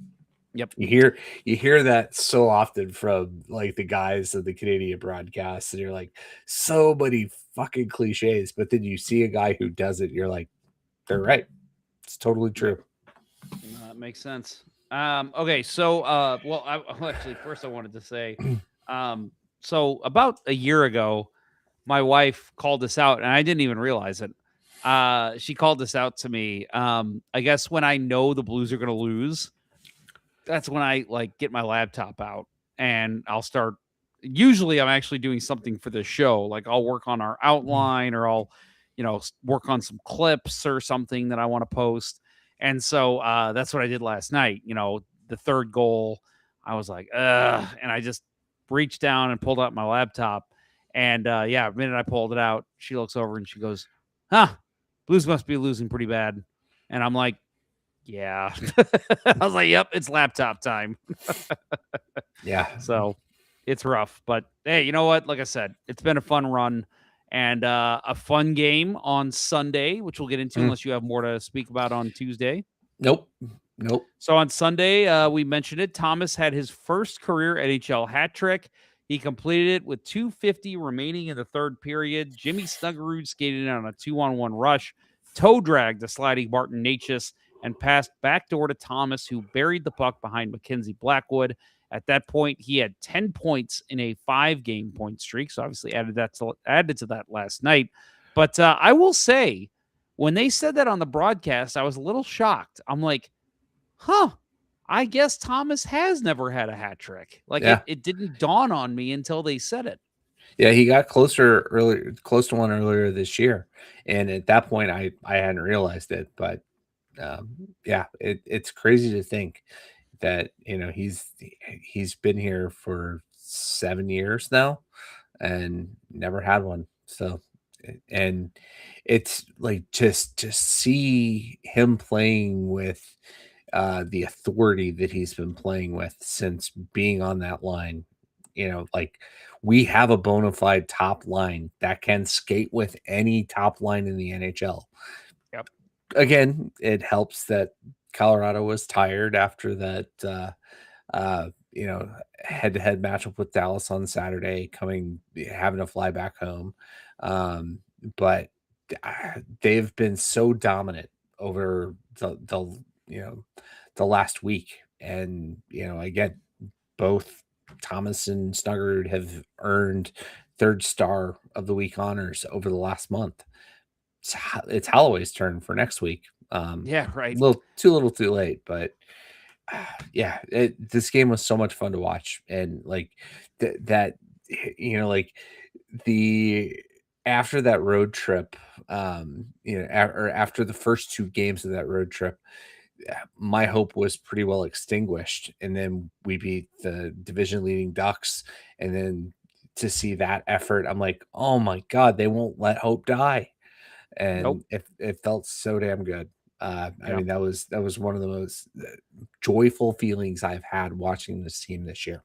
Yep. You hear that so often from the guys of the Canadian broadcasts, and you're like, so many fucking cliches, but then you see a guy who does it, you're like, they're right. It's totally true. That makes sense. Okay, so actually, first I wanted to say, so about a year ago, my wife called this out, and I didn't even realize it. She called this out to me. I guess when I know the Blues are going to lose, that's when I get my laptop out, and I'll start. Usually I'm actually doing something for the show. I'll work on our outline, or I'll, work on some clips or something that I want to post. And so that's what I did last night. The third goal, I was like, ugh. And I just reached down and pulled out my laptop. And the minute I pulled it out, she looks over and she goes, Blues must be losing pretty bad. And I'm like, yeah. I was like, yep, it's laptop time. Yeah. So it's rough. But hey, you know what? Like I said, it's been a fun run and a fun game on Sunday, which we'll get into unless you have more to speak about on Tuesday. Nope. So on Sunday, we mentioned it. Thomas had his first career NHL hat trick. He completed it with 2:50 remaining in the third period. Jimmy Snuggerud skated in on a 2-on-1 rush, toe dragged the sliding Martin Necas, and passed backdoor to Thomas, who buried the puck behind Mackenzie Blackwood. At that point, he had 10 points in a 5-game point streak, so obviously added to that last night. But I will say, when they said that on the broadcast, I was a little shocked. I'm like, huh, I guess Thomas has never had a hat trick. Like Yeah. it didn't dawn on me until they said it. Yeah, he got close to one earlier this year, and at that point, I hadn't realized it. But yeah, it's crazy to think that he's been here for 7 years now and never had one. So, and it's like just to see him playing with the authority that he's been playing with since being on that line. Like we have a bona fide top line that can skate with any top line in the NHL. Yep. Again, it helps that Colorado was tired after that, head-to-head matchup with Dallas on Saturday, having to fly back home. But they've been so dominant over the last week. And, again, both Thomas and Snuggerud have earned third star of the week honors over the last month. It's Holloway's turn for next week. Yeah, right. Little too late, but yeah, this game was so much fun to watch. And like that, like after that road trip, or after the first two games of that road trip, my hope was pretty well extinguished. And then we beat the division leading Ducks. And then to see that effort, I'm like, oh my God, they won't let hope die. And Nope. it felt so damn good. I mean, that was one of the most joyful feelings I've had watching this team this year.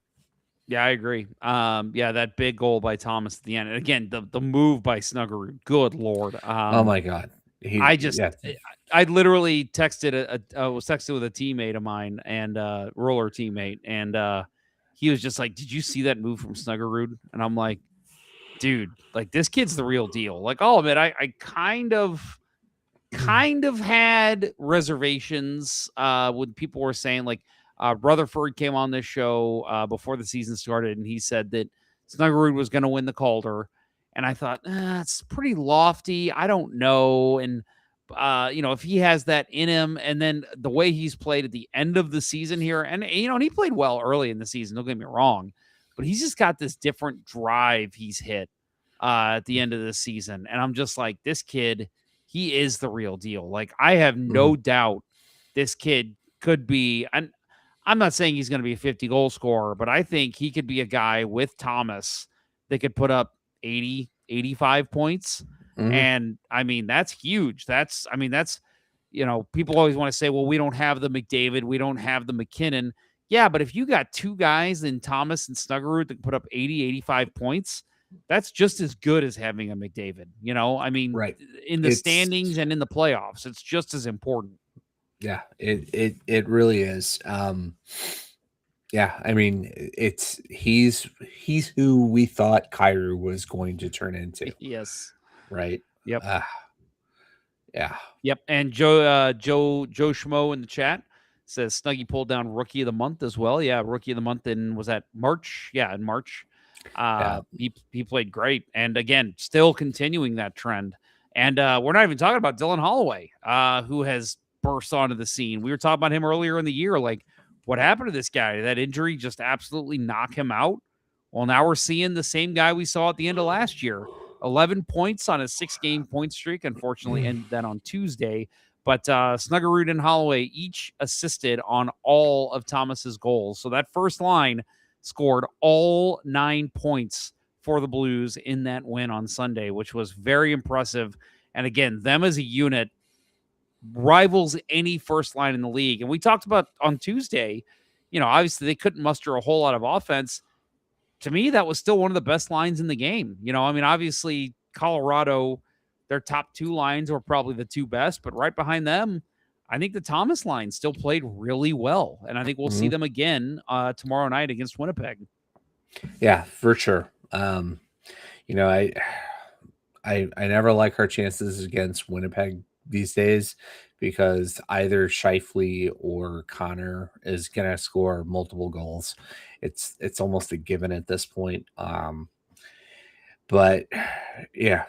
Yeah, I agree. Yeah, that big goal by Thomas at the end. And again, the move by Snuggerud. Good Lord. Oh my God. I literally texted was texting with a teammate of mine and roller teammate, and he was just like, "Did you see that move from Snuggerud?" And I'm like, "Dude, like this kid's the real deal." Like, I'll admit, I kind of had reservations when people were saying like Rutherford came on this show before the season started, and he said that Snuggerud was going to win the Calder. And I thought, it's pretty lofty. I don't know. And, if he has that in him, and then the way he's played at the end of the season here, and, and he played well early in the season, don't get me wrong, but he's just got this different drive he's hit at the end of the season. And I'm just like, this kid, he is the real deal. Like, I have no doubt this kid could be, and I'm not saying he's going to be a 50 goal scorer, but I think he could be a guy with Thomas that could put up 80, 85 points. And I mean, that's huge. That's people always want to say, well, we don't have the McDavid, we don't have the McKinnon. Yeah, but if you got two guys in Thomas and Snuggerud that put up 80, 85 points, that's just as good as having a McDavid. I mean, right. In the standings and in the playoffs, it's just as important. Yeah, it really is. Yeah, I mean, he's who we thought Kyrou was going to turn into. Yes. Right. Yep. Yeah. Yep. And Joe Schmo in the chat says Snuggy pulled down Rookie of the Month as well. Yeah, Rookie of the Month was that March? Yeah, in March. He played great, and again, still continuing that trend. And we're not even talking about Dylan Holloway, who has burst onto the scene. We were talking about him earlier in the year. Like, what happened to this guy? Did that injury just absolutely knock him out? Well, now we're seeing the same guy we saw at the end of last year. 11 points on a 6-game point streak, unfortunately, ended that on Tuesday. But Snuggerud and Holloway each assisted on all of Thomas's goals. So that first line scored all 9 points for the Blues in that win on Sunday, which was very impressive. And again, them as a unit rivals any first line in the league. And we talked about on Tuesday, obviously they couldn't muster a whole lot of offense. To me, that was still one of the best lines in the game. Obviously Colorado, their top two lines were probably the two best, but right behind them, I think the Thomas line still played really well. And I think we'll see them again tomorrow night against Winnipeg. Yeah, for sure. I never like our chances against Winnipeg these days because either Scheifele or Connor is going to score multiple goals. It's almost a given at this point. But yeah,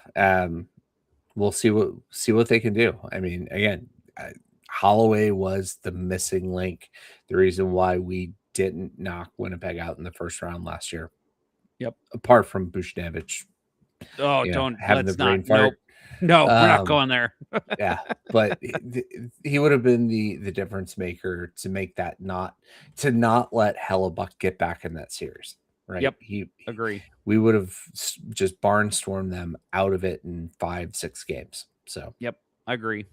we'll see what they can do. I mean, again, Holloway was the missing link, the reason why we didn't knock Winnipeg out in the first round last year. Yep. Apart from Buchnevich, Oh, having the brain fart. Nope. No, we're not going there. Yeah, but he would have been the difference maker to make that not let Hellebuck get back in that series, right? Yep. Agree. We would have just barnstormed them out of it in 5-6 games. So yep, I agree.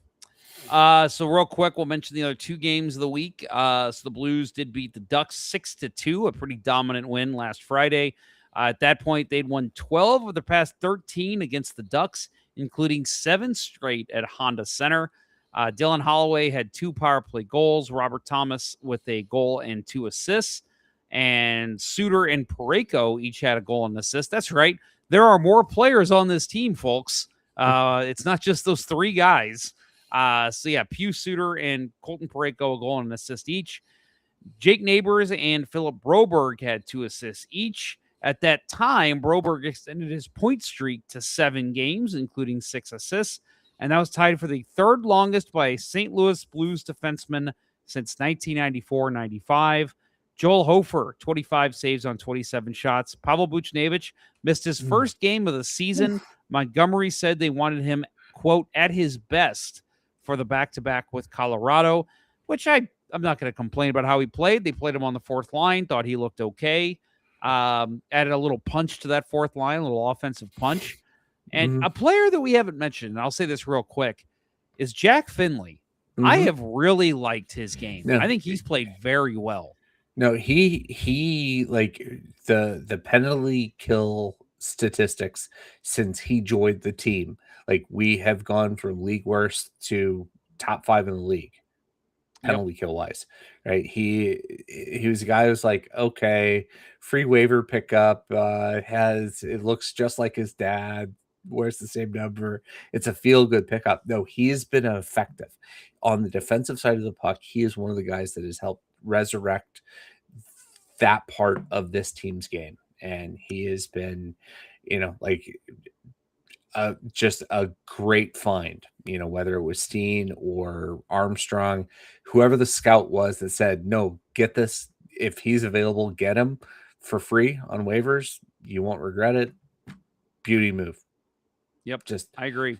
So real quick, we'll mention the other 2 games of the week. So the Blues did beat the Ducks 6-2, a pretty dominant win last Friday. At that point, they'd won 12 of the past 13 against the Ducks, including 7 straight at Honda Center. Dylan Holloway had 2 power play goals. Robert Thomas with a goal and 2 assists. And Suter and Parayko each had a goal and assist. That's right. There are more players on this team, folks. It's not just those 3 guys. So yeah, Pew Suter and Colton Parayko a goal and an assist each. Jake Neighbors and Philip Broberg had 2 assists each. At that time, Broberg extended his point streak to 7 games, including 6 assists, and that was tied for the 3rd longest by a St. Louis Blues defenseman since 1994-95. Joel Hofer, 25 saves on 27 shots. Pavel Buchnevich missed his first game of the season. Montgomery said they wanted him, quote, at his best for the back-to-back with Colorado, which I'm not going to complain about how he played. They played him on the 4th line, thought he looked okay. Added a little punch to that 4th line, a little offensive punch. And a player that we haven't mentioned, and I'll say this real quick, is Jack Finley. I have really liked his game. Yeah. I think he's played very well. No, he like the penalty kill statistics since he joined the team. Like, we have gone from league worst to top 5 in the league, penalty kill wise, right? He was a guy who's like, okay, free waiver pickup, it looks just like his dad, wears the same number. It's a feel good pickup. No, he has been effective on the defensive side of the puck. He is one of the guys that has helped resurrect that part of this team's game, and he has been, just a great find. Whether it was Steen or Armstrong, whoever the scout was that said, no, get this. If he's available, get him for free on waivers. You won't regret it. Beauty move. Yep. Just, I agree.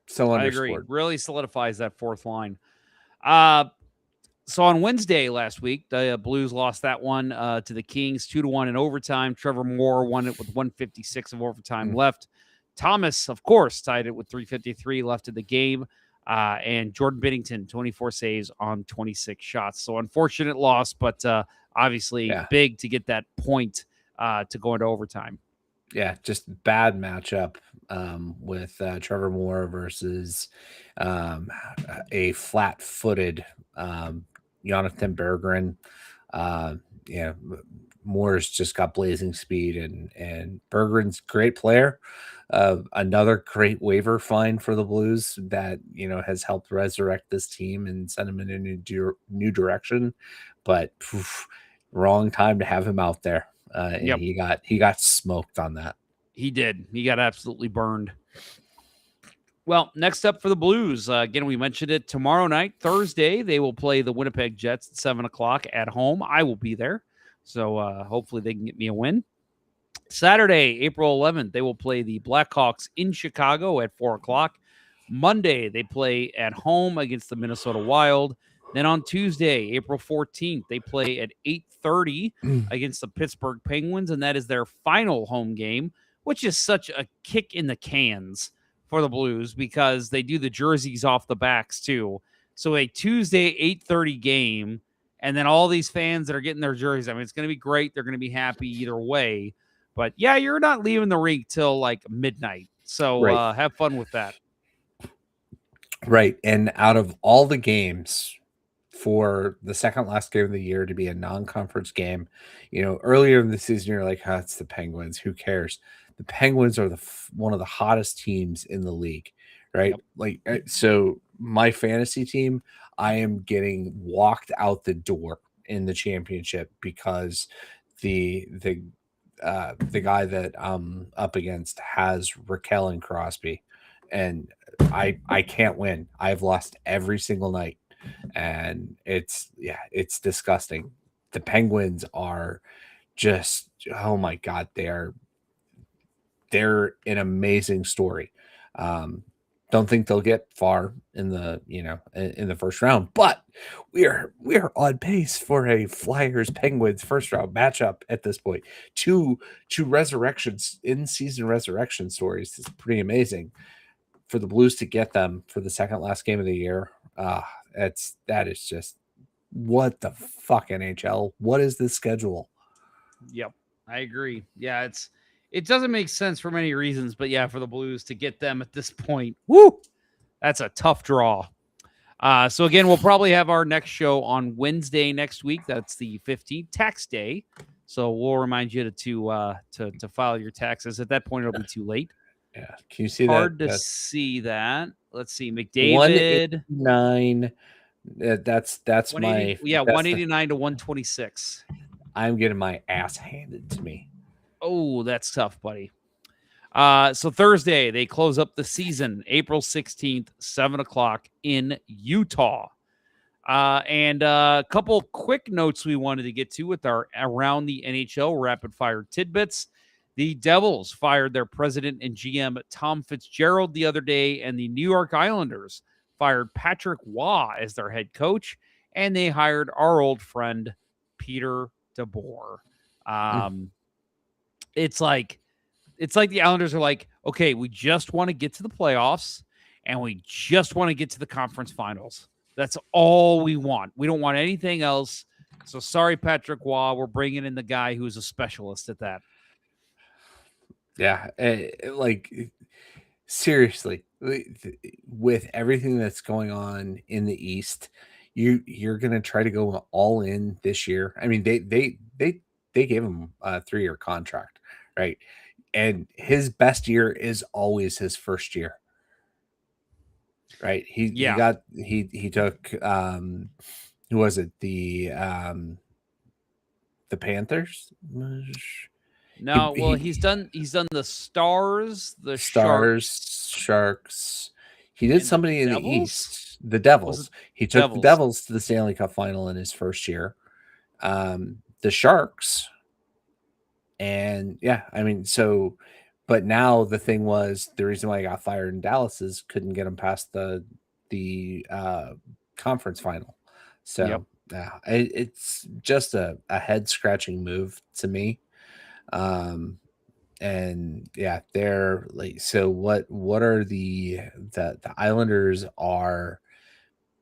So I underscored. agree. Really solidifies that 4th line. So on Wednesday last week, the Blues lost that one to the Kings 2-1 in overtime. Trevor Moore won it with 1:56 of overtime left. Thomas, of course, tied it with 3:53 left in the game. And Jordan Binnington, 24 saves on 26 shots. So unfortunate loss, but obviously big to get that point to go into overtime. Yeah, just bad matchup with Trevor Moore versus a flat-footed Jonathan Berggren. Moore's just got blazing speed, and Berggren's a great player. Another great waiver find for the Blues that has helped resurrect this team and send him in a new direction. But wrong time to have him out there. And he got smoked on that. He did. He got absolutely burned. Well, next up for the Blues, again, we mentioned it tomorrow night, Thursday, they will play the Winnipeg Jets at 7:00 at home. I will be there, so hopefully they can get me a win. Saturday, April 11th, they will play the Blackhawks in Chicago at 4:00. Monday, they play at home against the Minnesota Wild. Then on Tuesday, April 14th, they play at 8:30 against the Pittsburgh Penguins, and that is their final home game, which is such a kick in the cans for the Blues because they do the jerseys off the backs too. So a Tuesday 8:30 game, and then all these fans that are getting their jerseys. I mean, it's going to be great. They're going to be happy either way. But yeah, you're not leaving the rink till like midnight. So have fun with that. Right. And out of all the games for the second last game of the year to be a non-conference game, earlier in the season, you're like, it's the Penguins. Who cares? The Penguins are one of the hottest teams in the league, right? Yep. So my fantasy team, I am getting walked out the door in the championship because the guy that I'm up against has Raquel and Crosby, and I can't win. I've lost every single night, and it's disgusting. The Penguins are just, oh my God, they're an amazing story. Don't think they'll get far in the in the first round, but we are on pace for a Flyers Penguins first round matchup at this point. Two resurrections, in season resurrection stories. It's pretty amazing for the Blues to get them for the second last game of the year. That is just, what the fuck, NHL? What is this schedule? Yep, I agree. Yeah, it doesn't make sense for many reasons, but yeah, for the Blues to get them at this point, woo, that's a tough draw. So again, we'll probably have our next show on Wednesday next week. That's the 15th, tax day. So we'll remind you to file your taxes. At that point, it'll be too late. Yeah, can you see Hard that? to see that. Let's see, McDavid 189. That's my 189 to 126. I'm getting my ass handed to me. Oh, that's tough, buddy. So Thursday, they close up the season, April 16th, 7 o'clock in Utah. And a couple quick notes we wanted to get to with our Around the NHL rapid fire tidbits. The Devils fired their president and GM, Tom Fitzgerald, the other day, and the New York Islanders fired Patrick Waugh as their head coach, and they hired our old friend, Peter DeBoer. It's like the Islanders are like, okay, we just want to get to the playoffs, and we just want to get to the conference finals. That's all we want. We don't want anything else. So sorry, Patrick Waugh. We're bringing in the guy who's a specialist at that. Yeah, like, seriously, with everything that's going on in the East, you're gonna try to go all in this year. I mean, they gave him a 3-year contract, right? And his best year is always his first year, right? He took who was it? The Panthers. No, he's done the Stars, the Sharks. He did somebody in the East. The Devils. He took the Devils to the Stanley Cup final in his first year. The Sharks. And yeah, I mean, so, but now the thing was, the reason why he got fired in Dallas is couldn't get him past the conference final. So yeah, it's just a head scratching move to me. And yeah, they're like, so what are the Islanders are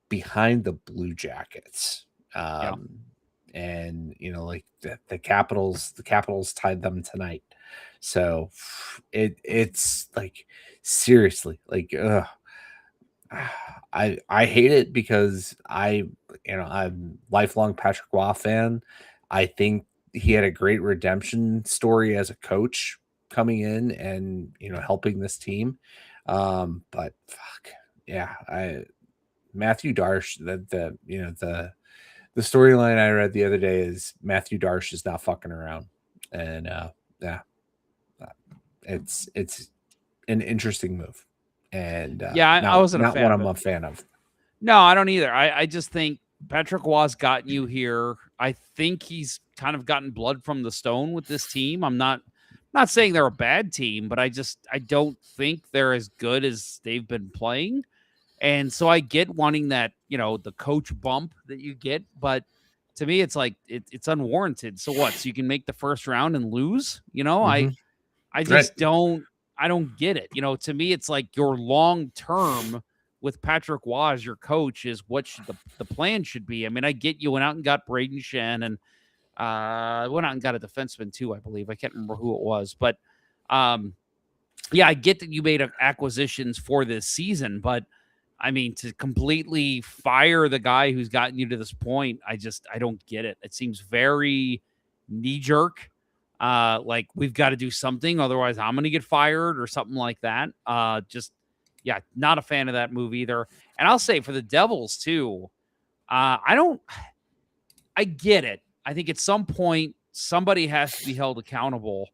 behind the Blue Jackets. And like the Capitals tied them tonight. So it's like, seriously, like, I hate it because I'm a lifelong Patrick Waugh fan. I think he had a great redemption story as a coach coming in and helping this team. But fuck yeah, Matthew Darche, the storyline I read the other day is Matthew Darche is not fucking around, and it's an interesting move, and I wasn't not a fan one of I'm it. a fan of. No, I don't either. I just think Patrick Waugh's gotten you here. I think he's kind of gotten blood from the stone with this team. I'm not saying they're a bad team, but I don't think they're as good as they've been playing. And so I get wanting that, the coach bump that you get, but to me, it's like it's unwarranted. So what? So you can make the first round and lose? I just don't get it. To me, it's like your long term with Patrick Waugh as your coach is what the plan should be. I mean, I get you went out and got Braden Shen and went out and got a defenseman too, I believe. I can't remember who it was, but yeah, I get that you made acquisitions for this season, but I mean, to completely fire the guy who's gotten you to this point, I don't get it. It seems very knee jerk. Like we've got to do something, otherwise I'm going to get fired or something like that. Not a fan of that move either. And I'll say for the Devils too, I get it. I think at some point somebody has to be held accountable,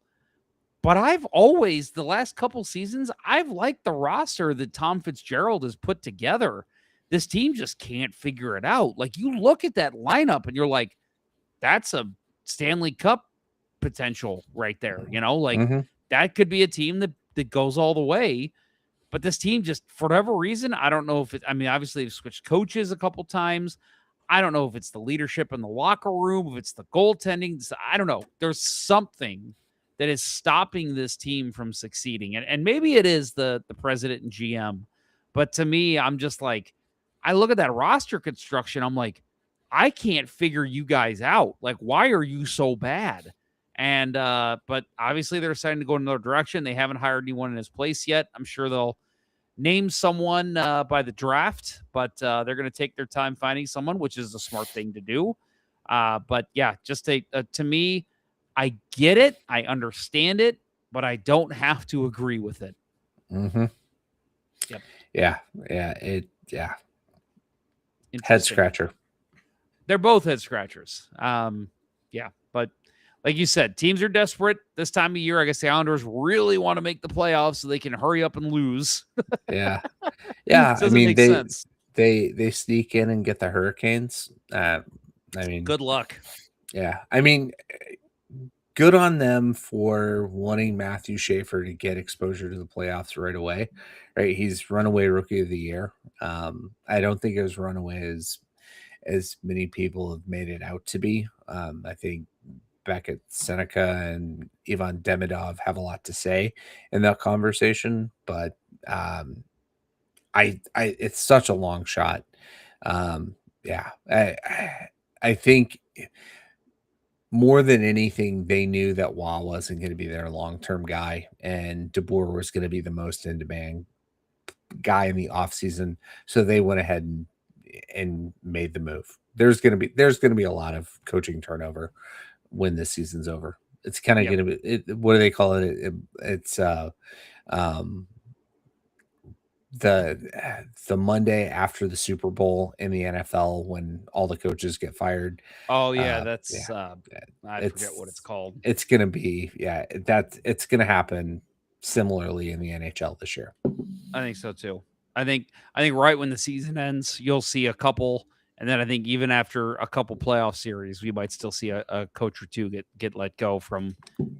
But I've always, the last couple seasons, I've liked the roster that Tom Fitzgerald has put together. This team just can't figure it out. Like, you look at that lineup and you're like, that's a Stanley Cup potential right there. You know, like that could be a team that goes all the way. But this team just, for whatever reason, I don't know if it, I mean, obviously they've switched coaches a couple times. I don't know if it's the leadership in the locker room, if it's the goaltending. I don't know. There's something that is stopping this team from succeeding. And maybe it is the president and GM. But to me, I'm just like, I look at that roster construction. I'm like, I can't figure you guys out. Like, why are you so bad? And, but obviously they're deciding to go in another direction. They haven't hired anyone in his place yet. I'm sure they'll name someone by the draft, but they're going to take their time finding someone, which is a smart thing to do. But yeah, just to me, I get it. I understand it, but I don't have to agree with it. Yep. Yeah. Head scratcher. They're both head scratchers. Yeah, but like you said, teams are desperate this time of year. I guess the Islanders really want to make the playoffs so they can hurry up and lose. Yeah. I mean, they sneak in and get the Hurricanes. I mean, good luck. Yeah. I mean, good on them for wanting Matthew Schaefer to get exposure to the playoffs right away. Right. He's runaway rookie of the year. I don't think it was runaway as many people have made it out to be. I think Beckett, Seneca, and Ivan Demidov have a lot to say in that conversation, but it's such a long shot. I think more than anything, they knew that Wah wasn't going to be their long-term guy, and DeBoer was going to be the most in-demand guy in the offseason. So they went ahead and made the move. There's going to be a lot of coaching turnover when this season's over. It's kind of going to be, what do they call it? It's the Monday after the Super Bowl in the NFL when all the coaches get fired. Oh yeah, I forget what it's called. It's going to be it's going to happen similarly in the NHL this year. I think so too. I think right when the season ends, you'll see a couple, and then I think even after a couple playoff series, we might still see a coach or two get let go from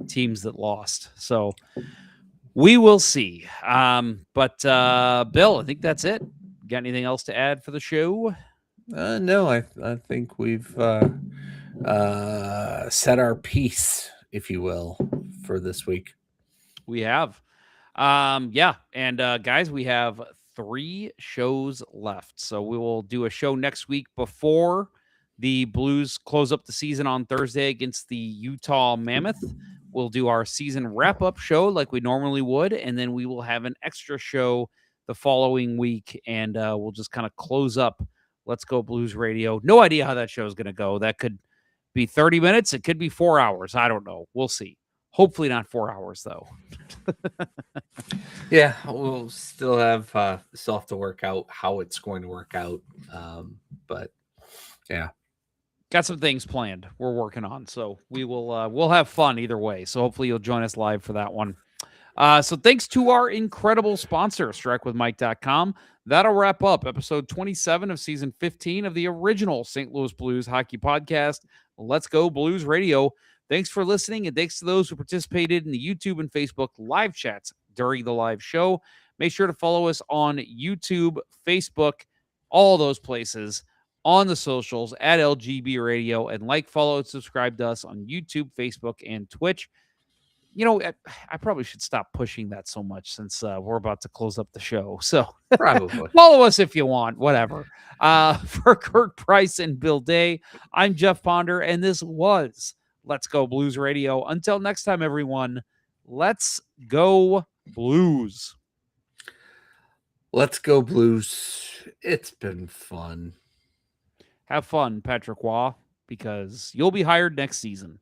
teams that lost. So we will see. But Bill, I think that's it. Got anything else to add for the show? No, I think we've set our piece, if you will, for this week. We have. Yeah. And guys, we have 3 shows left. So we will do a show next week before the Blues close up the season on Thursday against the Utah Mammoth. We'll do our season wrap-up show like we normally would, and then we will have an extra show the following week, and we'll just kind of close up Let's Go Blues Radio. No idea how that show is going to go. That could be 30 minutes. It could be 4 hours. I don't know. We'll see. Hopefully not 4 hours, though. Yeah, we'll still have to work out how it's going to work out. But, yeah. Got some things planned we're working on, so we will we'll have fun either way. So hopefully you'll join us live for that one. So thanks to our incredible sponsor, StrikeWithMike.com. That'll wrap up episode 27 of season 15 of the original St. Louis Blues hockey podcast, Let's Go Blues Radio. Thanks for listening, and thanks to those who participated in the YouTube and Facebook live chats during the live show. Make sure to follow us on YouTube, Facebook, all those places, on the socials at LGB Radio, and follow, and subscribe to us on YouTube, Facebook, and Twitch. You know, I probably should stop pushing that so much since we're about to close up the show. So probably follow us if you want, whatever. For Kurt Price and Bill Day, I'm Jeff Ponder, and this was Let's Go Blues Radio. Until next time, everyone, let's go Blues. Let's go Blues. It's been fun. Have fun, Patrick Waugh, because you'll be hired next season.